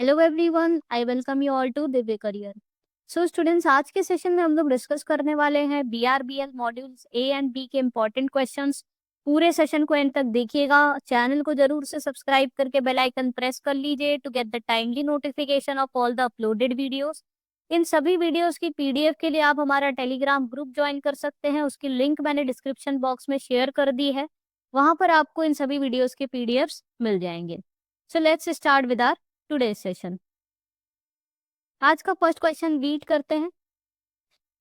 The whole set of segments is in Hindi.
Hello everyone, I welcome you all to Divya career. So students, आज के सेशन में हम लोग डिस्कस करने वाले हैं बीआरबीएल मॉड्यूल्स ए एंड बी के इंपॉर्टेंट क्वेश्चंस। पूरे सेशन को एंड तक देखिएगा। चैनल को जरूर से सब्सक्राइब करके बेल आइकन प्रेस कर लीजिए to get the timely notification of all the uploaded videos. इन सभी वीडियोस की पीडीएफ के लिए आप हमारा टेलीग्राम ग्रुप ज्वाइन कर सकते हैं। उसकी लिंक मैंने डिस्क्रिप्शन बॉक्स में शेयर कर दी है। वहां पर आपको इन सभी वीडियोस के पीडीएफ्स मिल जाएंगे। So let's start with our today session. आज का फर्स्ट क्वेश्चन रीड करते हैं।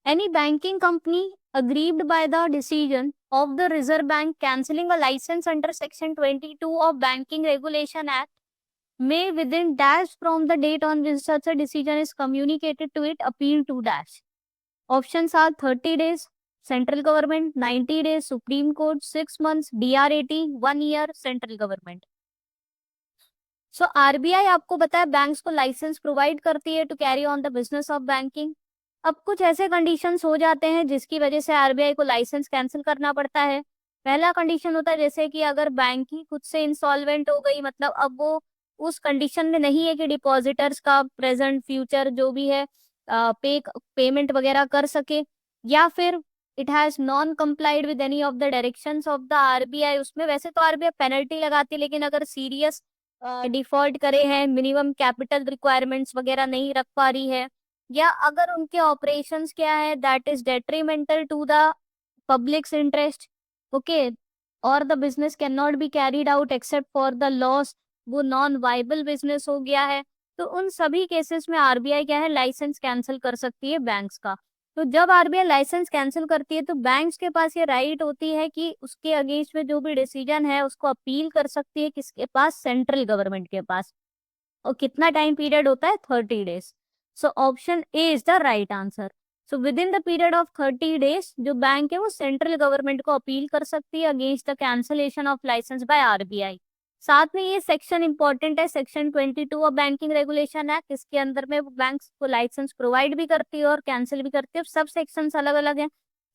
Any banking company aggrieved by the decision of the Reserve Bank cancelling a licence under section 22 of banking regulation act may within dash from the date on which such a decision is communicated to it appeal to dash. Options are 30 days, central government, 90 days, Supreme Court, 6 months, DRAT, 1 year, central government. So RBI आपको बताया बैंक्स को लाइसेंस प्रोवाइड करती है to carry on the business of banking. अब कुछ ऐसे कंडीशंस हो जाते हैं जिसकी वजह से आरबीआई को लाइसेंस कैंसिल करना पड़ता है। पहला कंडीशन होता है जैसे कि अगर बैंक ही खुद से इंसॉल्वेंट हो गई, मतलब अब वो उस कंडीशन में नहीं है कि डिपॉजिटर्स का प्रेजेंट फ्यूचर जो भी है पेमेंट वगैरह कर सके, या फिर it has non complied with any of the directions of the RBI. उसमें वैसे तो आरबीआई पेनल्टी लगाती है, लेकिन अगर सीरियस डिफॉल्ट करे हैं, मिनिमम कैपिटल रिक्वायरमेंट्स वगैरह नहीं रख पा रही है, या अगर उनके ऑपरेशंस क्या है that is detrimental to the public's interest, okay, और the business can not be carried out except for the loss, वो नॉन वाइबल बिजनेस हो गया है, तो उन सभी केसेस में आरबीआई क्या है लाइसेंस कैंसिल कर सकती है बैंक्स का। तो जब आरबीआई लाइसेंस कैंसिल करती है तो बैंक्स के पास ये राइट होती है कि उसके अगेंस्ट में जो भी डिसीजन है उसको अपील कर सकती है, किसके पास, सेंट्रल गवर्नमेंट के पास। और कितना टाइम पीरियड होता है, 30 days. So option A is the right answer. So within the period of 30 days जो बैंक है वो सेंट्रल गवर्नमेंट को अपील कर सकती है against the cancellation of licence by RBI. साथ में ये सेक्शन इंपॉर्टेंट है, section 22 of banking regulation act. इसके अंदर में बैंक्स को लाइसेंस प्रोवाइड भी करती है और कैंसिल भी करती है। सब सेक्शंस अलग अलग हैं,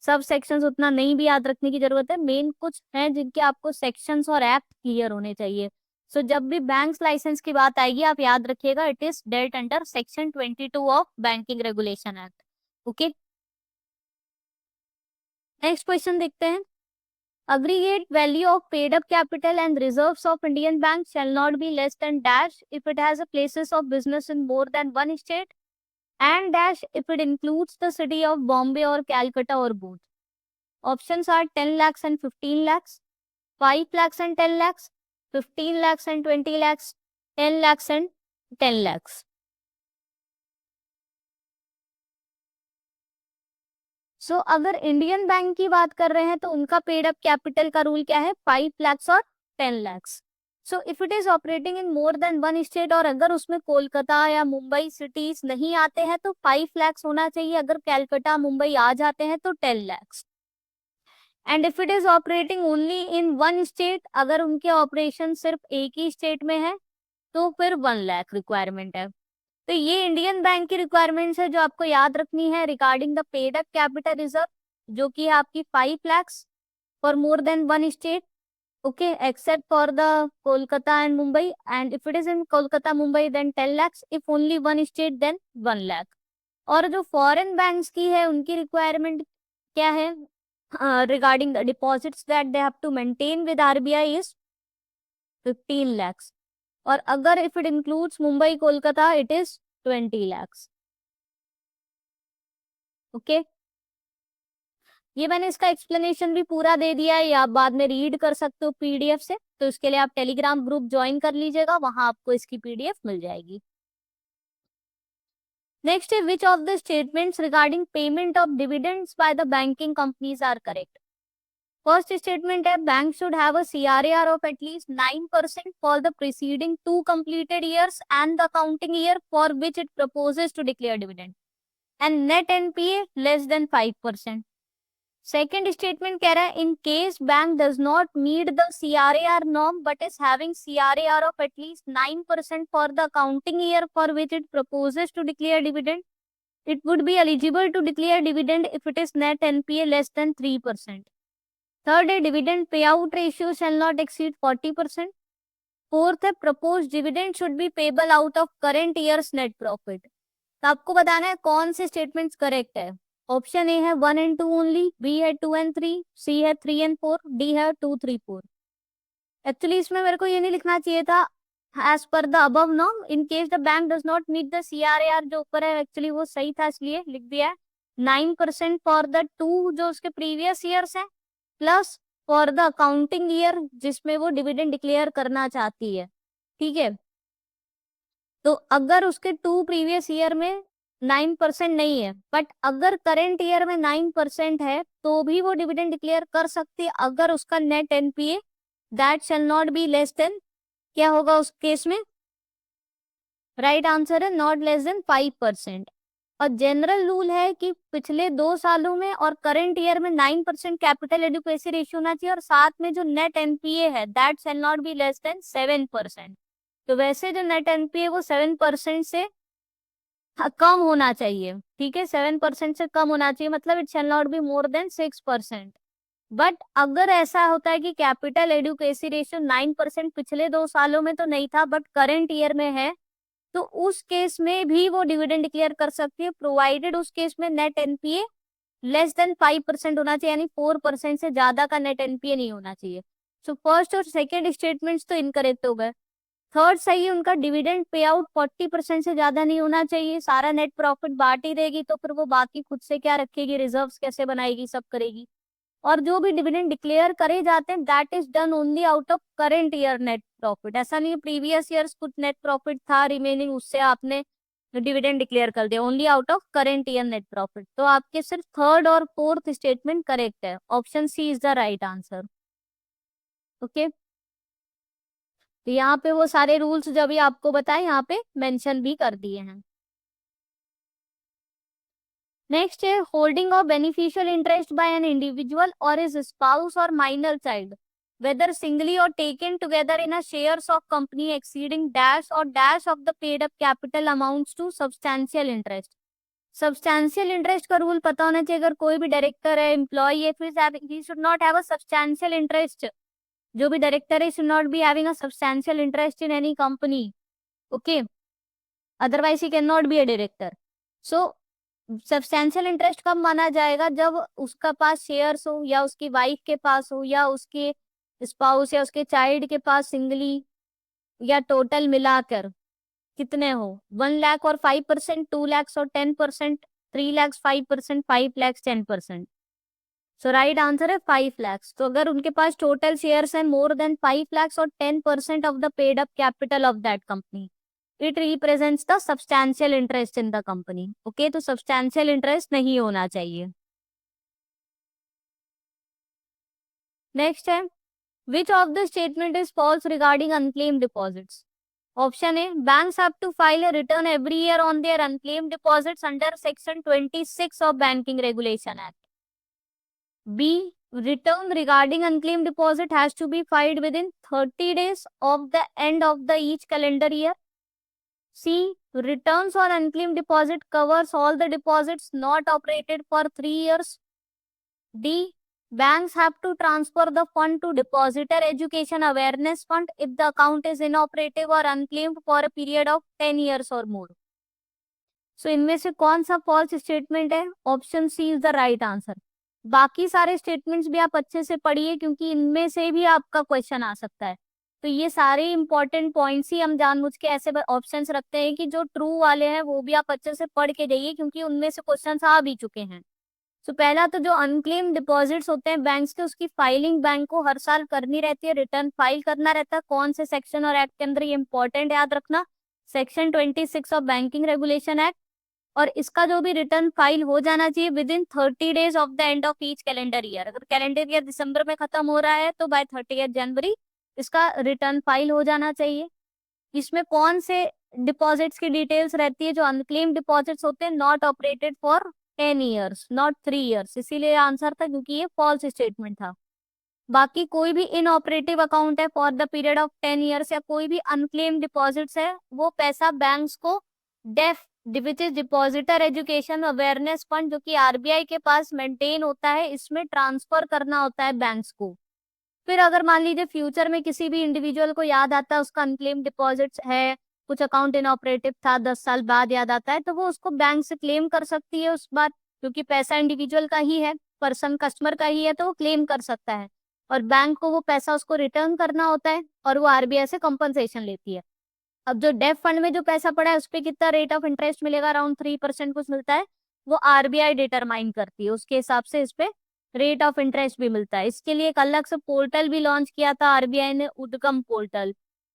सब सेक्शंस उतना नहीं भी याद रखने की जरूरत है, मेन कुछ हैं जिनके आपको सेक्शंस और एक्ट क्लियर होने चाहिए। सो जब भी बैंक्स लाइसेंस की बात आएगी आप याद रखिएगा it is dealt under section 22 of banking regulation act. Okay, next question देखते हैं। Aggregate value of paid up capital and reserves of Indian Bank shall not be less than dash if it has a places of business in more than one state, and dash if it includes the city of Bombay or Calcutta or both. Options are 10 lakhs and 15 lakhs, 5 lakhs and 10 lakhs, 15 lakhs and 20 lakhs, 10 lakhs and 10 lakhs. सो अगर इंडियन बैंक की बात कर रहे हैं तो उनका पेड अप कैपिटल का रूल क्या है, 5 lakhs और 10 lakhs। So if it is operating in more than one state, और अगर उसमें कोलकाता या मुंबई सिटीज नहीं आते हैं तो 5 lakhs होना चाहिए, अगर कैलकाटा मुंबई आ जाते हैं तो 10 lakhs। And if it is operating only in one state, अगर उनके ऑपरेशन सिर्फ एक ही स्टेट में है तो फिर 1 लाख रिक्वायरमेंट है। तो ये इंडियन बैंक की रिक्वायरमेंट्स है जो आपको याद रखनी है regarding the paid up capital reserve, जो कि है आपकी 5 lakhs for more than one state, okay, except for the Kolkata and Mumbai. And if it is in Kolkata Mumbai then 10 lakhs, if only one state then 1 lakh. और जो फॉरेन बैंक्स की है उनकी रिक्वायरमेंट क्या है regarding the deposits that they have to maintain with RBI is 15 lakhs, और अगर if it includes Mumbai Kolkata it is 20 lakhs। Okay, ये मैंने इसका एक्सप्लेनेशन भी पूरा दे दिया है, या आप बाद में रीड कर सकते हो पीडीएफ से, तो इसके लिए आप टेलीग्राम ग्रुप ज्वाइन कर लीजिएगा, वहां आपको इसकी पीडीएफ मिल जाएगी। नेक्स्ट है which of the statements regarding payment of dividends by the banking companies are correct. First statement है bank should have a CRAR of at least 9% for the preceding 2 completed years and the accounting year for which it proposes to declare dividend, and net NPA less than 5%. Second statement कह रहा है in case bank does not meet the CRAR norm but is having CRAR of at least 9% for the accounting year for which it proposes to declare dividend, it would be eligible to declare dividend if it is net NPA less than 3%. Third, a dividend payout ratio shall not exceed 40%. Fourth है propose dividend should be payable out of current years net profit. तो आपको बताना है कौन से स्टेटमेंट्स करेक्ट है। ऑप्शन ए है 1 and 2 ओनली, बी है 2 and 3, सी है 3 and 4, डी है 2, 3, 4। एक्चुअली इसमें मेरे को ये नहीं लिखना चाहिए था as per the above norm in case the bank does not meet the CRAR जो ऊपर है, एक्चुअली वो सही था इसलिए लिख दिया है। 9% फॉर द 2 जो उसके प्रीवियस ईयर्स है, plus for the accounting year जिसमें वो डिविडेंड डिक्लेयर करना चाहती है। ठीक है, तो अगर उसके 2 प्रीवियस ईयर में 9% नहीं है, बट अगर करेंट ईयर में 9% है तो भी वो डिविडेंड डिक्लेयर कर सकती है अगर उसका net NPA that shall not be less than, क्या होगा उस केस में, राइट आंसर है नॉट लेस देन 5%। और जनरल रूल है कि पिछले 2 सालों में और करंट ईयर में 9% कैपिटल एडिक्वेसी रेशियो होना चाहिए और साथ में जो नेट NPA है that shall not be less than 7%। तो वैसे जो नेट NPA वो 7% से कम होना चाहिए। ठीक है, 7% से कम होना चाहिए, मतलब it shall not be more than 6%। But अगर ऐसा होता है कि कैपिटल एडुकेसी रेशियो 9% पिछले 2 सालों में तो नहीं था बट करंट ईयर में है, तो उस केस में भी वो डिविडेंड डिक्लेयर कर सकती है, प्रोवाइडेड उस केस में नेट NPA लेस देन 5% होना चाहिए, यानी 4% से ज्यादा का नेट NPA नहीं होना चाहिए। सो फर्स्ट और सेकेंड स्टेटमेंट्स तो इनकरेक्ट हो गए। थर्ड सही है, उनका डिविडेंड पे आउट 40% से ज्यादा नहीं होना चाहिए। सारा नेट प्रॉफिट बांट ही देगी तो फिर वो बाकी खुद से क्या रखेगी, रिजर्व्स कैसे बनाएगी, सब करेगी। और जो भी डिविडेंड डिक्लेयर करे जाते हैं that is done only out of current year net profit. ऐसा नहीं है प्रीवियस ईयर्स कुछ नेट प्रॉफिट था रिमेनिंग, उससे आपने डिविडेंड डिक्लेयर कर दिया, only out of current year net profit. तो आपके सिर्फ थर्ड और फोर्थ स्टेटमेंट करेक्ट है, option C is the right answer. Okay, तो यहाँ पे वो सारे रूल्स जो भी आपको बताए यहाँ पे मेंशन भी कर दिए हैं। नेक्स्ट है holding of beneficial interest by an individual और हिज स्पाउस और minor child whether singly or taken together in a shares of company exceeding dash or dash of the paid up capital amounts to substantial interest। Substantial interest का रूल पता होना चाहिए। अगर कोई भी डायरेक्टर है, एम्प्लॉय है, फिर he should not have a substantial interest. जो भी डायरेक्टर है should not be having a substantial interest in any company. Okay, otherwise he can not be a director. So substantial interest कब माना जाएगा, जब उसका पास शेयर्स हो या उसकी वाइफ के पास हो या उसके स्पाउस या उसके चाइल्ड के पास सिंगली या टोटल मिलाकर कितने हो, 1 लाख और 5%, 2 लाख और 10%, 3 लाख 5%, 5 लाख 10%। सो राइट आंसर है 5 लाख। तो अगर उनके पास टोटल शेयर्स हैं मोर देन 5 लाख और 10% of the paid up capital of that company, it represents the substantial interest in the company. Okay, तो सब्सटैंशियल इंटरेस्ट नहीं होना चाहिए। नेक्स्ट है which of the statement is false regarding unclaimed deposits. Option A banks have to file a return every year on their unclaimed deposits under section 26 of banking regulation act. B return regarding unclaimed deposit has to be filed within 30 days of the end of the each calendar year। C returns on unclaimed deposit covers all the deposits not operated for 3 years। D banks have to transfer the fund to depositor education awareness fund if the account is inoperative or unclaimed for a period of 10 years or more। So इनमें से कौन सा फॉल्स स्टेटमेंट है, option C is the right answer. बाकी सारे स्टेटमेंट्स भी आप अच्छे से पढ़िए क्योंकि इनमें से भी आपका क्वेश्चन आ सकता है। तो ये सारे इंपॉर्टेंट पॉइंट्स ही हम जानबूझ के ऐसे ऑप्शंस रखते हैं कि जो ट्रू वाले हैं वो भी आप अच्छे से पढ़ के जाइए क्योंकि उनमें से क्वेश्चंस आ भी चुके हैं। तो पहला तो जो अनक्लेम डिपॉजिट्स होते हैं बैंक्स के, उसकी फाइलिंग बैंक को हर साल करनी रहती है, रिटर्न फाइल करना रहता है। कौन से सेक्शन और एक्ट के अंदर, ये इंपॉर्टेंट याद रखना, section 26 of banking regulation act. और इसका जो भी रिटर्न फाइल हो जाना चाहिए with in 30 days of the end of each calendar year. अगर कैलेंडर ईयर दिसंबर में खत्म हो रहा है तो बाय 30 जनवरी इसका रिटर्न फाइल हो जाना चाहिए। इसमें कौन से डिपॉजिट्स की डिटेल्स रहती है, जो अनक्लेम डिपॉजिट्स होते हैं not operated for 10 years not 3 years, इसीलिए आंसर था क्योंकि ये फॉल्स स्टेटमेंट था। बाकी कोई भी इनऑपरेटिव अकाउंट है for the period of 10 years या कोई भी अनक्लेम डिपॉजिट्स है, वो पैसा बैंक्स को DEAF which is depositor education awareness fund जो कि RBI के पास मेंटेन होता है, इसमें ट्रांसफर करना होता है बैंक्स को। फिर अगर मान लीजिए फ्यूचर में किसी भी इंडिविजुअल को याद आता है उसका अनक्लेम डिपॉजिट्स है, कुछ अकाउंट इनऑपरेटिव था, 10 साल बाद याद आता है, तो वो उसको बैंक से क्लेम कर सकती है उस बार, क्योंकि पैसा इंडिविजुअल का ही है, पर्सन कस्टमर का ही है, तो वो क्लेम कर सकता है। और बैंक को वो पैसा उसको रिटर्न करना होता है और वो आरबीआई से कंपनसेशन लेती है। अब जो डेफ फंड में जो पैसा पड़ा है उस पर कितना रेट ऑफ इंटरेस्ट मिलेगा, अराउंड 3% कुछ मिलता है, वो आरबीआई डिटरमाइन करती है, उसके हिसाब से इस पे रेट ऑफ इंटरेस्ट भी मिलता है। इसके लिए एक अलग से पोर्टल भी लॉन्च किया था आरबीआई ने, Udgam portal,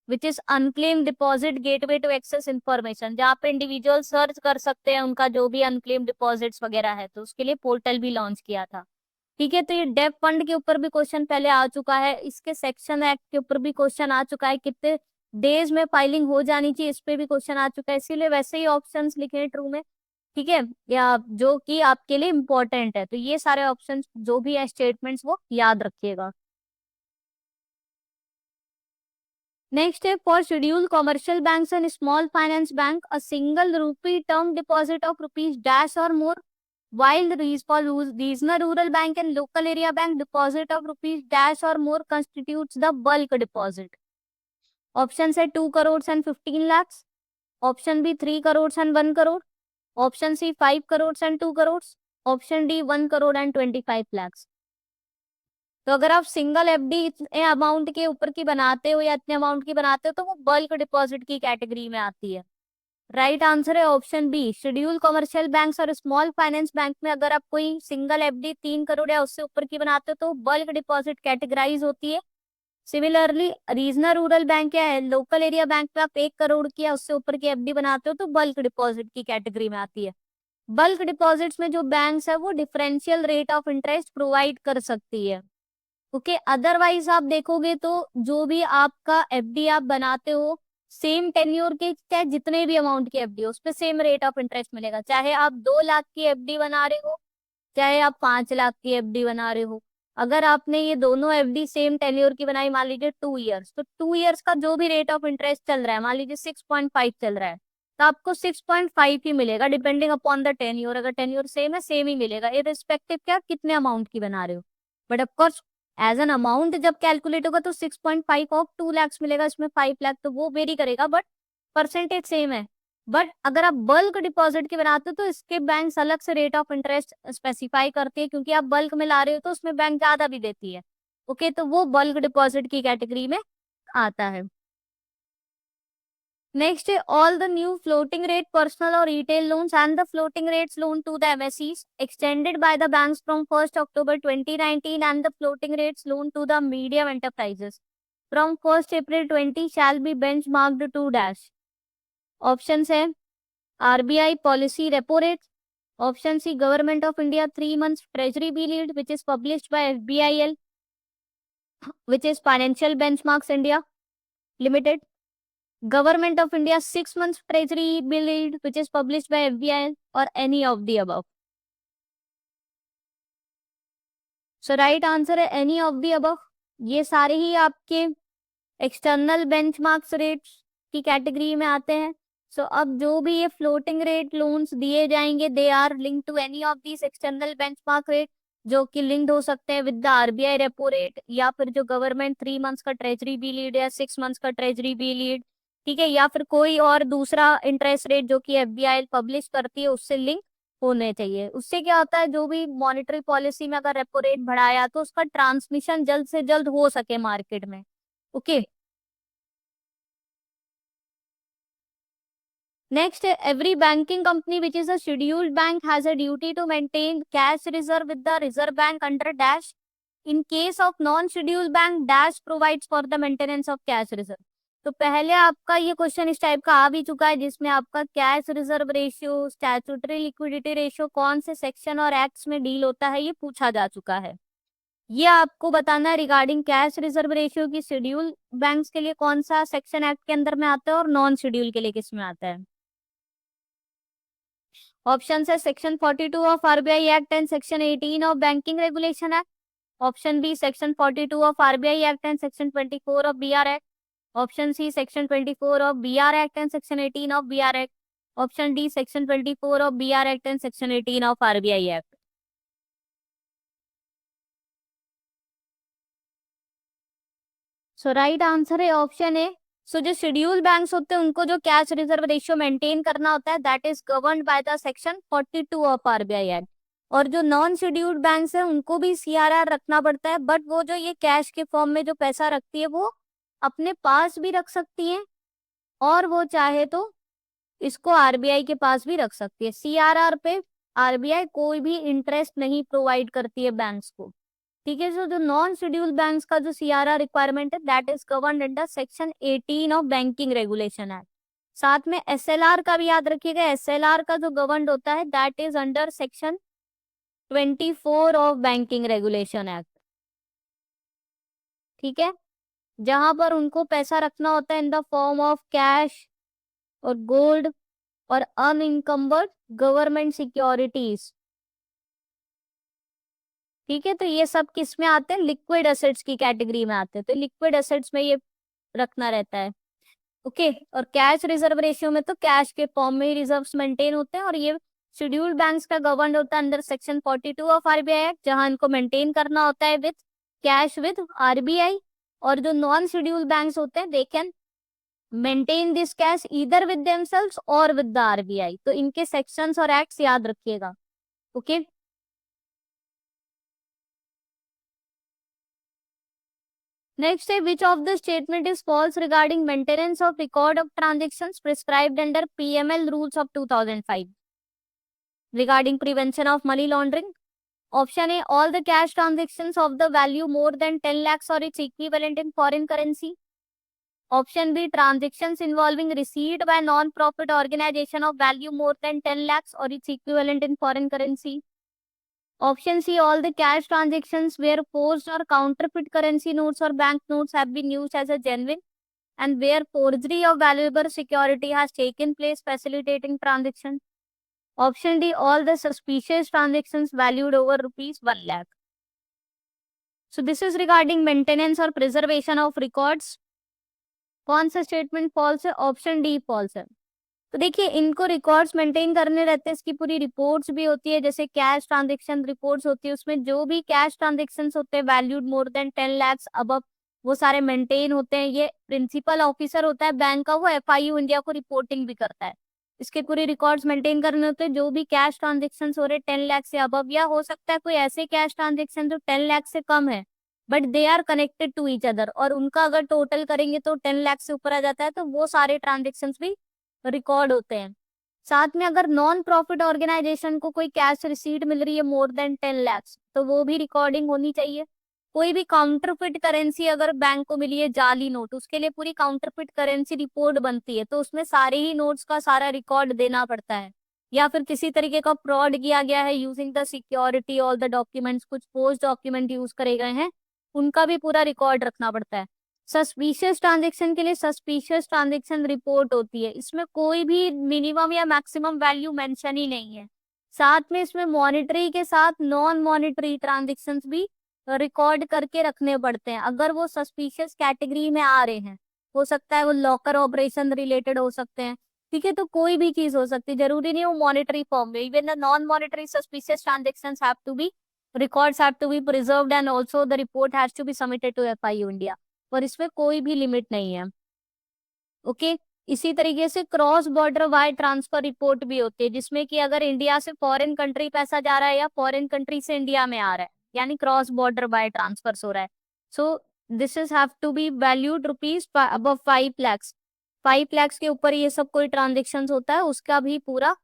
which is unclaimed deposit gateway to access information, जहाँ पे इंडिविजुअल सर्च कर सकते हैं उनका जो भी अनक्लेम डिपॉजिट्स वगैरह है, तो उसके लिए पोर्टल भी लॉन्च किया था। ठीक है, तो ये डेफ फंड के ऊपर भी क्वेश्चन पहले आ चुका है, इसके सेक्शन एक्ट के ऊपर भी क्वेश्चन आ चुका है, कितने डेज में फाइलिंग हो जानी चाहिए इस पे भी क्वेश्चन आ चुका है, इसीलिए वैसे ही ऑप्शंस लिखे हैं ट्रू में। ठीक है, या जो कि आपके लिए इम्पोर्टेंट है, तो ये सारे ऑप्शंस जो भी है स्टेटमेंट्स वो याद रखिएगा। नेक्स्ट है, for schedule commercial banks and small finance bank a single rupee term deposit of rupees dash और more, while the for regional rural bank and local area bank deposit of rupees dash or more constitutes the bulk deposit. Option है 2 crores and 15 lakhs, option B 3 crores and 1 crore, option C 5 crores and 2 crores, option D 1 crore and 25 lakhs। तो अगर आप सिंगल एफडी इतने अमाउंट के ऊपर की बनाते हो या इतने अमाउंट की बनाते हो तो वो बल्क डिपॉजिट की कैटेगरी में आती है। राइट आंसर है option B, schedule commercial banks और स्मॉल फाइनेंस बैंक में अगर आप कोई सिंगल एफडी 3 करोड़ या उससे ऊपर की बनाते हो तो बल्क डिपॉजिट कैटेगराइज होती है। सिमिलरली रीजनल रूरल बैंक या लोकल एरिया बैंक में आप 1 करोड़ की या उससे ऊपर की एफडी बनाते हो तो बल्क डिपॉजिट की कैटेगरी में आती है। बल्क डिपॉजिट्स में जो बैंक्स है वो differential rate of interest provide कर सकती है। ओके, अदरवाइज आप देखोगे तो जो भी आपका एफडी आप बनाते हो सेम टेन्योर के, चाहे जितने भी अमाउंट की एफडी हो उस पर सेम रेट ऑफ इंटरेस्ट मिलेगा, चाहे आप 2 लाख की एफडी बना रहे हो चाहे आप 5 लाख की एफडी बना रहे हो। अगर आपने ये दोनों एफडी सेम टेन्योर की बनाई, मान लीजिए 2 इयर्स, तो 2 इयर्स का जो भी रेट ऑफ इंटरेस्ट चल रहा है, मान लीजिए 6.5 चल रहा है, तो आपको 6.5 ही मिलेगा डिपेंडिंग अपॉन द टेन्योर। अगर टेन्योर सेम है सेम ही मिलेगा, इररिस्पेक्टिव क्या कितने अमाउंट की बना रहे हो। But of course as an amount जब कैलकुलेट होगा तो 6.5 ऑफ 2 lakhs मिलेगा, इसमें 5 लाख, तो वो वेरी करेगा बट परसेंटेज सेम है। बट अगर आप बल्क डिपॉजिट के बनाते हो तो इसके बैंक अलग से रेट ऑफ इंटरेस्ट स्पेसिफाई करती है, क्योंकि आप बल्क में ला रहे हो तो उसमें बैंक ज्यादा भी देती है। ओके, तो वो बल्क डिपॉजिट की कैटेगरी में आता है। नेक्स्ट है, all the new floating rate personal और retail loans and the floating rates loan to the MSEs extended by the banks from 1 October 2019 and the floating rates loan to the medium enterprises from 1 April 20 shall be benchmarked to dash. Option है RBI policy repo rate, option C government of India 3 months treasury bill yield which is published by FBIL which is financial benchmarks India limited, Government of India 6 months Treasury bill yield which is published by FBIL, or any of the above. So right answer है any of the above। ये सारे ही आपके एक्सटर्नल बेंचमार्क्स रेट्स की कैटेगरी में आते हैं। सो अब जो भी ये फ्लोटिंग रेट लोन्स दिए जाएंगे they are link to any of this external benchmark rate, जो कि लिंक्ड हो सकते हैं with the RBI repo rate, या फिर जो गवर्नमेंट 3 months का ट्रेजरी बिल यील्ड या 6 months का ट्रेजरी बिल यील्ड, ठीक है, या फिर कोई और दूसरा इंटरेस्ट रेट जो कि एफबीआई पब्लिश करती है उससे लिंक होने चाहिए। उससे क्या होता है, जो भी मॉनेटरी पॉलिसी में अगर रेपो रेट बढ़ाया तो उसका ट्रांसमिशन जल्द से जल्द हो सके मार्केट में। Okay, next, every banking company which is a scheduled bank has a duty to maintain cash reserve with the Reserve Bank under dash. In case of non-scheduled bank, dash provides for the maintenance of cash reserve. तो पहले आपका ये क्वेश्चन इस टाइप का आ भी चुका है जिसमें आपका cash reserve ratio, statutory liquidity ratio कौन से सेक्शन और एक्ट्स में डील होता है ये पूछा जा चुका है। ये आपको बताना है रिगार्डिंग कैश रिजर्व रेशियो की शेड्यूल बैंक्स के लिए कौन सा सेक्शन एक्ट के अंदर में आता है और नॉन शेड्यूल के लिए किस में आता है। ऑप्शन है section 42 of RBI act and section 18 of banking regulation act, option B section 42 of RBI act and section 24 of BR act, option C section 24 of BR act and section 18 of BR act, option D section 24 of BR act and section 18 of RBI act. So right answer है ऑप्शन ए। सो जो शेड्यूल बैंक्स होते हैं उनको जो कैश रिजर्व रेशियो मेंटेन करना होता है that is governed by the section 42 of RBI act. और जो नॉन शेड्यूल्ड बैंक्स है उनको भी सीआरआर रखना पड़ता है, बट वो जो ये कैश के फॉर्म में जो पैसा रखती है वो अपने पास भी रख सकती है और वो चाहे तो इसको आरबीआई के पास भी रख सकती है। सीआरआर पे आरबीआई कोई भी इंटरेस्ट नहीं प्रोवाइड करती है बैंक्स को। ठीक है, जो नॉन शेड्यूल्ड बैंक्स का जो सीआरआर रिक्वायरमेंट है that is governed under section 18 of banking regulation act. साथ में एसएलआर का भी याद रखिएगा, एसएलआर का जो गवर्न होता है that is under section 24 of banking regulation act. ठीक है, जहां पर उनको पैसा रखना होता है इन द फॉर्म ऑफ कैश और गोल्ड और अनइंकम्बर्ड गवर्नमेंट सिक्योरिटीज। ठीक है, तो ये सब किस में आते हैं, लिक्विड एसेट्स की कैटेगरी में आते हैं, तो लिक्विड एसेट्स में ये रखना रहता है। ओके, और कैश रिजर्व रेशियो में तो कैश के फॉर्म में ही रिजर्व्स मेंटेन होते हैं, और ये शेड्यूल्ड बैंक्स का गवर्न होता है under section 42 of RBI act, जहां इनको मेंटेन करना होता है विद कैश विद आरबीआई। और जो नॉन शेड्यूल्ड बैंक्स होते हैं they can maintain this cash either with themselves और विद द आरबीआई। तो इनके सेक्शंस और एक्ट्स याद रखिएगा। ओके, नेक्स्ट है which of the statement is false regarding maintenance of record of transactions prescribed under PML rules of 2005 regarding prevention of money laundering. Option A all the cash transactions of the value more than 10 lakhs और its equivalent in foreign currency. Option B transactions involving receipt by non profit organisation of value more than 10 lakhs और its equivalent in foreign currency. Option C, all the cash transactions where forged or counterfeit currency notes or bank notes have been used as a genuine and where forgery of valuable security has taken place facilitating transaction. Option D, all the suspicious transactions valued over rupees 1 lakh. So this is regarding maintenance or preservation of records. कौन सा स्टेटमेंट फॉल्स है, ऑप्शन डी फॉल्स है। तो देखिए इनको रिकॉर्ड्स मेंटेन करने रहते हैं, इसकी पूरी रिपोर्ट्स भी होती है, जैसे कैश ट्रांजेक्शन रिपोर्ट्स होती है, उसमें जो भी कैश ट्रांजेक्शंस होते हैं वैल्यूड मोर देन 10 lakhs अबव वो सारे मेंटेन होते हैं। ये प्रिंसिपल ऑफिसर होता है बैंक का, वो एफआईयू इंडिया को रिपोर्टिंग भी करता है। इसके पूरे रिकॉर्ड्स मेंटेन करने होते हैं, जो भी कैश ट्रांजेक्शन हो रहे 10 लाख से अबव, या हो सकता है कोई ऐसे कैश ट्रांजेक्शन जो 10 लाख से कम है but they are connected to each other, और उनका अगर टोटल करेंगे तो 10 लाख से ऊपर आ जाता है, तो वो सारे ट्रांजेक्शन भी रिकॉर्ड होते हैं। साथ में अगर नॉन प्रॉफिट ऑर्गेनाइजेशन को कोई कैश रिसीट मिल रही है मोर देन 10 lakhs तो वो भी रिकॉर्डिंग होनी चाहिए। कोई भी काउंटरफिट करेंसी अगर बैंक को मिली है, जाली नोट, उसके लिए पूरी काउंटरफिट करेंसी रिपोर्ट बनती है, तो उसमें सारे ही नोट्स का सारा रिकॉर्ड देना पड़ता है। या फिर किसी तरीके का फ्रॉड किया गया है using the security all the documents, कुछ पोस्ट डॉक्यूमेंट यूज करे गए हैं, उनका भी पूरा रिकॉर्ड रखना पड़ता है। सस्पिशियस ट्रांजेक्शन के लिए सस्पिशियस ट्रांजेक्शन रिपोर्ट होती है, इसमें कोई भी मिनिमम या मैक्सिमम वैल्यू मेंशन ही नहीं है। साथ में इसमें मॉनिटरी के साथ नॉन मॉनिटरी ट्रांजेक्शंस भी रिकॉर्ड करके रखने पड़ते हैं, अगर वो सस्पिशियस कैटेगरी में आ रहे हैं। हो सकता है वो लॉकर ऑपरेशन रिलेटेड हो सकते हैं, ठीक है, तो कोई भी चीज हो सकती है, जरूरी नहीं वो मॉनिटरी फॉर्म में। Even the non monetary suspicious transactions have to be, records have to be preserved and also the report has to be submitted to FIU India, और इसमें कोई भी लिमिट नहीं है। ओके, इसी तरीके से cross border wire transfer report भी होती है, जिसमें कि अगर इंडिया से फॉरेन कंट्री पैसा जा रहा है या फॉरेन कंट्री से इंडिया में आ रहा है, यानी क्रॉस बॉर्डर वायर ट्रांसफर हो रहा है, so this is have to be valued rupees above 5 lakhs। 5 lakhs के ऊपर ये सब कोई ट्रांजेक्शन होता है, उसका भी पूरा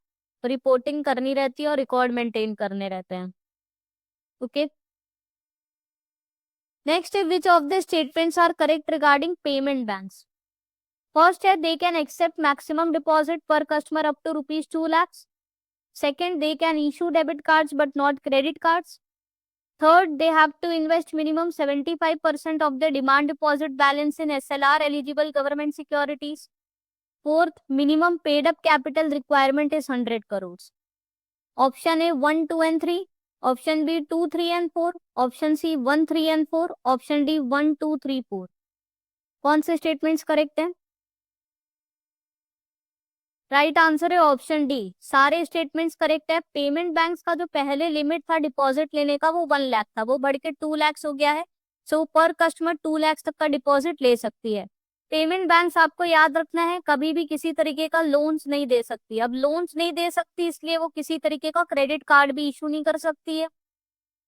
रिपोर्टिंग करनी रहती है और रिकॉर्ड मेंटेन करने रहते हैं। Okay, next is which of the statements are correct regarding payment banks? First है they can accept maximum deposit per customer up to rupees 2 lakhs. Second, they can issue debit cards but not credit cards. Third, they have to invest minimum 75% of their demand deposit balance in SLR eligible government securities. Fourth, minimum paid up capital requirement is 100 crores. Option A 1, 2 and 3. Option B 2, 3 and 4. Option C 1, 3 and 4. Option D 1, 2, 3, 4. कौन से स्टेटमेंट्स करेक्ट हैं? राइट आंसर है ऑप्शन डी, सारे स्टेटमेंट्स करेक्ट है। पेमेंट बैंक्स का जो पहले लिमिट था डिपॉजिट लेने का वो 1 लाख था, वो बढ़ के 2 lakhs हो गया है। सो पर कस्टमर 2 लाख तक का डिपॉजिट ले सकती है। पेमेंट बैंक्स आपको याद रखना है कभी भी किसी तरीके का लोन्स नहीं दे सकती। अब लोन्स नहीं दे सकती इसलिए वो किसी तरीके का क्रेडिट कार्ड भी इशू नहीं कर सकती है,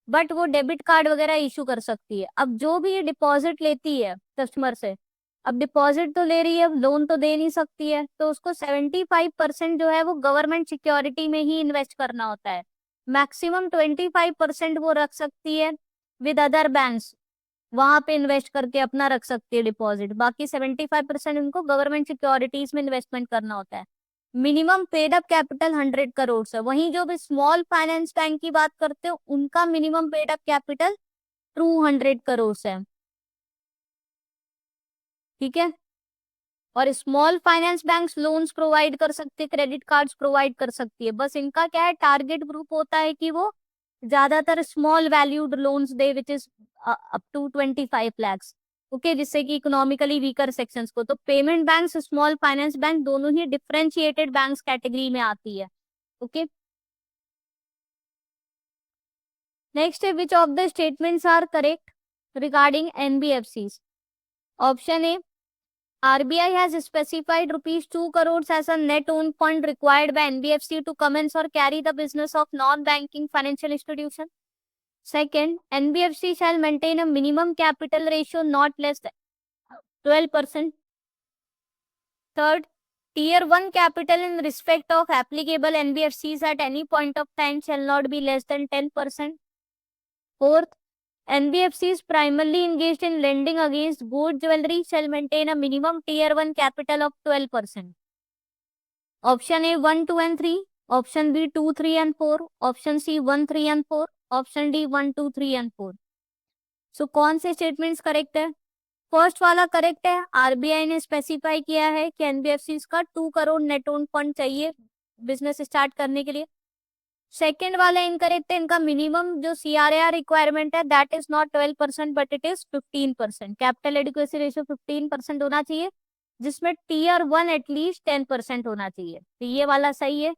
बट वो डेबिट कार्ड वगैरह इशू कर सकती है। अब जो भी ये डिपॉजिट लेती है कस्टमर से, अब डिपॉजिट तो ले रही है, लोन तो दे नहीं सकती है, तो उसको 75% जो है वो गवर्नमेंट सिक्योरिटी में ही इन्वेस्ट करना होता है। मैक्सिमम 25% वो रख सकती है विद अदर बैंक्स, वहां पे इन्वेस्ट करके अपना रख सकती है डिपॉजिट। बाकी 75% उनको गवर्नमेंट सिक्योरिटीज में इन्वेस्टमेंट करना होता है। Minimum paid up capital 100 crore है। वहीं जो भी स्मॉल फाइनेंस बैंक की बात करते हो उनका minimum paid up capital 200 crore है। ठीक है, और small finance banks loans provide कर सकते हैं, क्रेडिट कार्ड्स प्रोवाइड कर सकती है। बस इनका क्या है, टारगेट ग्रुप होता है कि वो ज्यादातर small valued loans they which is up to 25 lakhs। Okay, जिससे कि इकोनॉमिकली वीकर सेक्शंस को। तो payment banks, small finance bank दोनों ही डिफरेंशिएटेड बैंक्स कैटेगरी में आती है। ओके, नेक्स्ट है which of the statements are correct regarding NBFCs. Option A, RBI has specified rupees 2 crores as a net owned fund required by NBFC to commence or carry the business of non-banking financial institution. Second, NBFC shall maintain a minimum capital ratio not less than 12%. Third, Tier 1 capital in respect of applicable NBFCs at any point of time shall not be less than 10%. Fourth, NBFCs primarily engaged in lending against gold jewelry shall maintain a minimum Tier 1 capital of 12%. Option A 1, 2 and 3, option B 2, 3 and 4, option C 1, 3 and 4, option D 1, 2, 3 and 4. सो कौन से स्टेटमेंट्स करेक्ट है? फर्स्ट वाला करेक्ट है, आरबीआई ने स्पेसिफाई किया है कि एनबीएफसी का 2 करोड़ नेट ओन फंड चाहिए बिजनेस स्टार्ट करने के लिए। सेकेंड वाला इनकरेक्ट है, इनका मिनिमम जो सीआरआर रिक्वायरमेंट है that is not 12% but it is 15%। Capital adequacy ratio 15% होना चाहिए, जिसमें टीयर 1 एटलीस्ट 10% होना चाहिए। तो ये वाला सही है।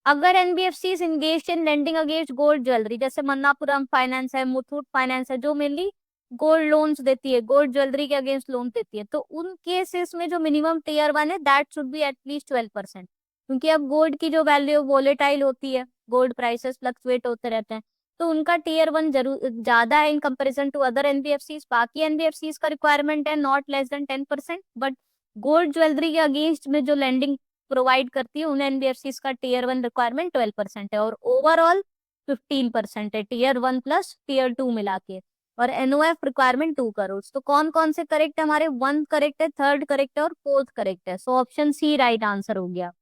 अगर NBFC is engaged in lending against gold jewellery, जैसे मन्नापुरम फाइनेंस है, मुथूट फाइनेंस है, जो मेनली गोल्ड लोन्स देती है, गोल्ड ज्वेलरी के अगेंस्ट लोन देती है, तो उन केसेस में जो मिनिमम टीयर 1 है दैट शुड बी एटलीस्ट 12%। क्योंकि अब गोल्ड की जो वैल्यू वोलेटाइल होती है, गोल्ड प्राइसेस फ्लक्चुएट होते रहते हैं, तो उनका टीयर 1 जरूर ज्यादा है in comparison to other NBFC. बाकी एनबीएफसी का रिक्वायरमेंट है not less than 10%, but gold jewellery के अगेंस्ट में जो लेंडिंग प्रोवाइड करती है उन एनबीएफसी का टीयर 1 रिक्वायरमेंट 12% है, और ओवरऑल 15% है, टीयर 1 प्लस टीयर 2 मिला के। और एनओएफ रिक्वायरमेंट 2 करोड़। तो कौन कौन से करेक्ट है हमारे? 1 करेक्ट है, 3rd करेक्ट है और 4th करेक्ट है। So option C right answer हो गया।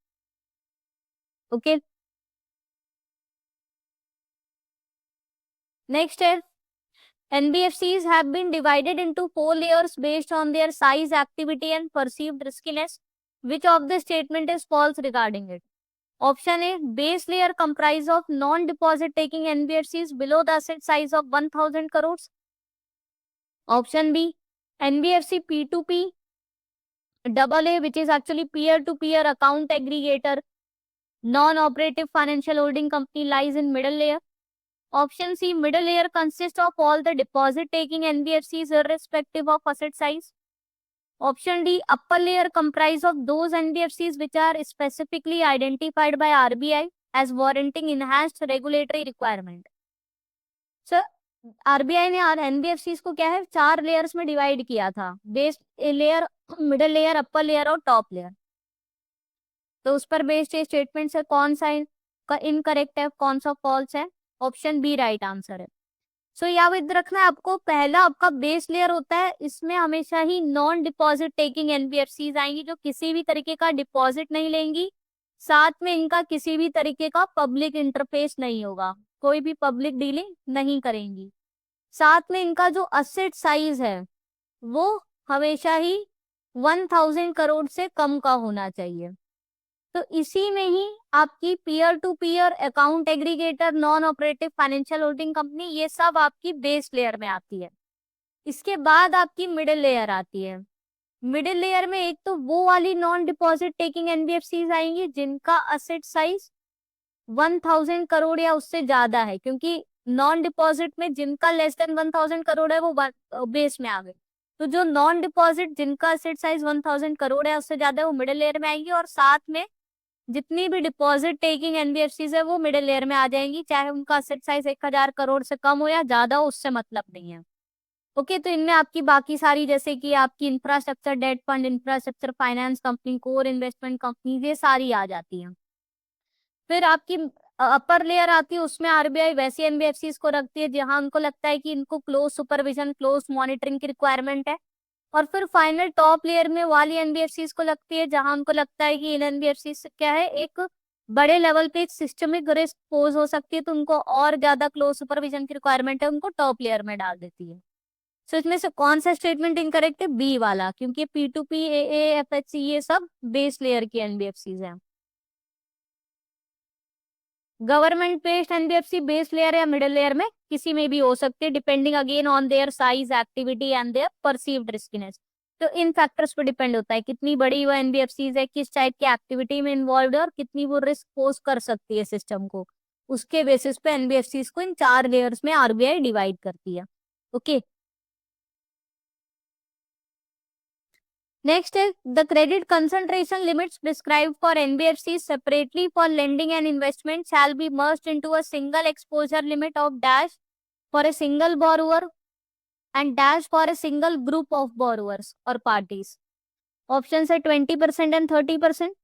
ओके, नेक्स्ट है NBFCs have been divided into 4 layers based on their size, activity and perceived riskiness. Which of the statement is false regarding it? Option A, base layer comprise of non-deposit taking NBFCs below the asset size of 1000 crores. Option B, NBFC P2P AA, which is actually peer-to-peer account aggregator, non-operative financial holding company, lies in middle layer. Option C, middle layer consists of all the deposit taking NBFCs irrespective of asset size. Option D, upper layer comprise of those NBFCs which are specifically identified by RBI as warranting enhanced regulatory requirement. Sir, RBI ने एनबीएफसी को क्या है 4 लेयर्स में डिवाइड किया था, base layer, middle layer, upper layer और टॉप लेयर। तो उस पर बेस्ड स्टेटमेंट से कौन सा इनकरेक्ट है, कौन सा फॉल्स है? ऑप्शन बी राइट आंसर है। सो याद रखना है आपको, पहला आपका बेस लेयर होता है, इसमें हमेशा ही नॉन डिपॉजिट टेकिंग एनबीएफसी आएंगी जो किसी भी तरीके का डिपॉजिट नहीं लेंगी, साथ में इनका किसी भी तरीके का पब्लिक इंटरफेस नहीं होगा, कोई भी पब्लिक डीलिंग नहीं करेंगी। साथ में इनका जो असेट साइज है वो हमेशा ही 1000 करोड़ से कम का होना चाहिए। तो इसी में ही आपकी peer to peer account aggregator, non operative financial holding company, ये सब आपकी बेस लेयर में आती है। इसके बाद आपकी मिडिल लेयर आती है। मिडिल लेयर में एक तो वो वाली नॉन डिपॉजिट टेकिंग एनबीएफसी आएंगी जिनका असेट साइज 1000 करोड़ या उससे ज्यादा है, क्योंकि नॉन डिपॉजिट में जिनका लेस देन 1000 करोड़ है वो बेस में आ गए। तो जो नॉन डिपॉजिट जिनका एसेट साइज 1000 करोड़ है उससे ज्यादा है वो मिडिल लेयर में आएंगी, और साथ में जितनी भी डिपॉजिट टेकिंग एनबीएफसी है वो मिडिल लेयर में आ जाएंगी, चाहे उनका एसेट साइज 1000 करोड़ से कम हो या ज्यादा हो, उससे मतलब नहीं है। ओके, तो इनमें आपकी बाकी सारी जैसे कि आपकी infrastructure debt fund, infrastructure finance company, core investment company, ये सारी आ जाती हैं। फिर आपकी अपर लेयर आती है, उसमें आरबीआई वैसी एनबीएफसी को रखती है जहां उनको लगता है कि इनको क्लोज सुपरविजन, क्लोज मॉनिटरिंग की रिक्वायरमेंट है। और फिर फाइनल टॉप लेयर में वाली एनबीएफसी को लगती है जहां उनको लगता है कि इन एनबीएफसी से क्या है, एक बड़े लेवल पे एक सिस्टमिक रिस्क पोज हो सकती है, तो उनको और ज्यादा क्लोज सुपरविजन की रिक्वायरमेंट है, उनको टॉप लेयर में डाल देती है। सो इसमें से कौन सा स्टेटमेंट इनकरेक्ट है? बी वाला, क्योंकि P2P, AA, FHC ये सब बेस लेयर की एनबीएफसी हैं। Government based NBFC base layer या मिडिल लेयर में किसी में भी हो सकती है, depending again on their size, activity and their perceived riskiness. तो इन फैक्टर्स पर डिपेंड होता है कितनी बड़ी वो एनबीएफसी है, किस टाइप की एक्टिविटी में इन्वॉल्व है, और कितनी वो रिस्क पोज कर सकती है सिस्टम को। उसके बेसिस पे एनबीएफसी को इन 4 लेयर्स में आरबीआई डिवाइड करती है। ओके, नेक्स्ट है the credit concentration limits prescribed for NBFC separately for lending and investment shall be merged into a single exposure limit of dash for a single borrower and dash for a single group of borrowers और पार्टीज। ऑप्शन है 20% and 30%,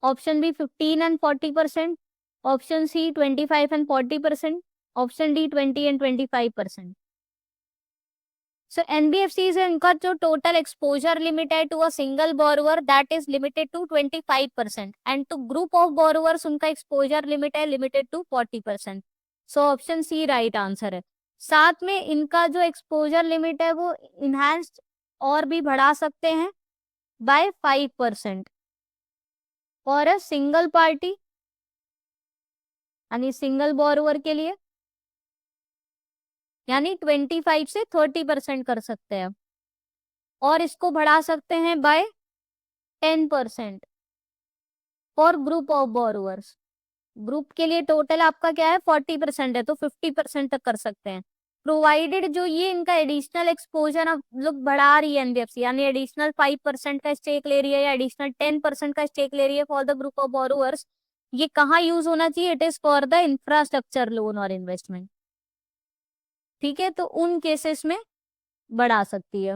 option B 15 and 40%, option C 25 and 40%, option D 20 and 25%। So NBFCs इनका जो टोटल एक्सपोजर लिमिट है to a single borrower that is limited to 25%, and to group of borrowers उनका एक्सपोजर लिमिट है limited to 40%। So option C right answer है। साथ में इनका जो एक्सपोजर लिमिट है वो इनहेंस्ड और भी बढ़ा सकते हैं by 5% for a single party, यानी सिंगल बोरोवर के लिए, यानी 25 से 30% कर सकते हैं, और इसको बढ़ा सकते हैं by 10% for group of borrowers. Group के लिए टोटल आपका क्या है 40% है, तो 50% तक कर सकते हैं, प्रोवाइडेड जो ये इनका एडिशनल एक्सपोजर अब लोग बढ़ा रही है एनबीएफसी, यानी एडिशनल 5% का स्टेक ले रही है या एडिशनल 10% का स्टेक ले रही है for the group of borrowers. ये कहाँ यूज होना चाहिए? It is for the infrastructure loan और इन्वेस्टमेंट। ठीक है, तो उन केसेस में बढ़ा सकती है।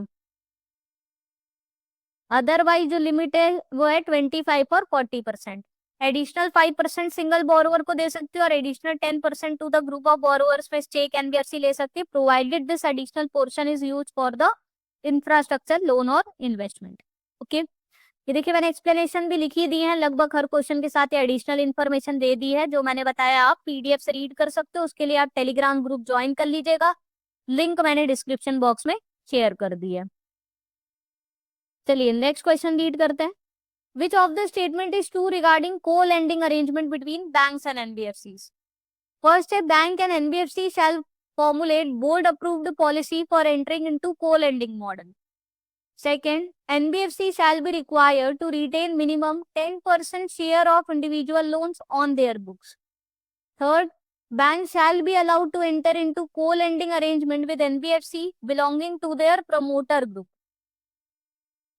अदरवाइज जो लिमिट है वो है 25 और 40%। एडिशनल 5% सिंगल बोरोवर को दे सकती है और additional 10% to the group of borrowers पे स्टेक एनबीएफसी ले सकती है, provided this additional portion is use for the infrastructure loan और इन्वेस्टमेंट। ओके, ये देखिए मैंने एक्सप्लेनेशन भी लिखी दी है, लगभग हर क्वेश्चन के साथ एडिशनल इन्फॉर्मेशन दे दी है जो मैंने बताया। आप पीडीएफ से रीड कर सकते हो, उसके लिए आप टेलीग्राम ग्रुप ज्वाइन कर लीजिएगा, लिंक मैंने डिस्क्रिप्शन बॉक्स में शेयर कर दी है। चलिए नेक्स्ट क्वेश्चन रीड करते हैं। Which of the statement is true regarding co-lending arrangement between banks and NBFCs? First, a bank and NBFC shall formulate board-approved policy for entering into co-lending model. Second, NBFC shall be required to retain minimum 10% share of individual loans on their books. Third, banks shall be allowed to enter into co-lending arrangement with NBFC belonging to their promoter group.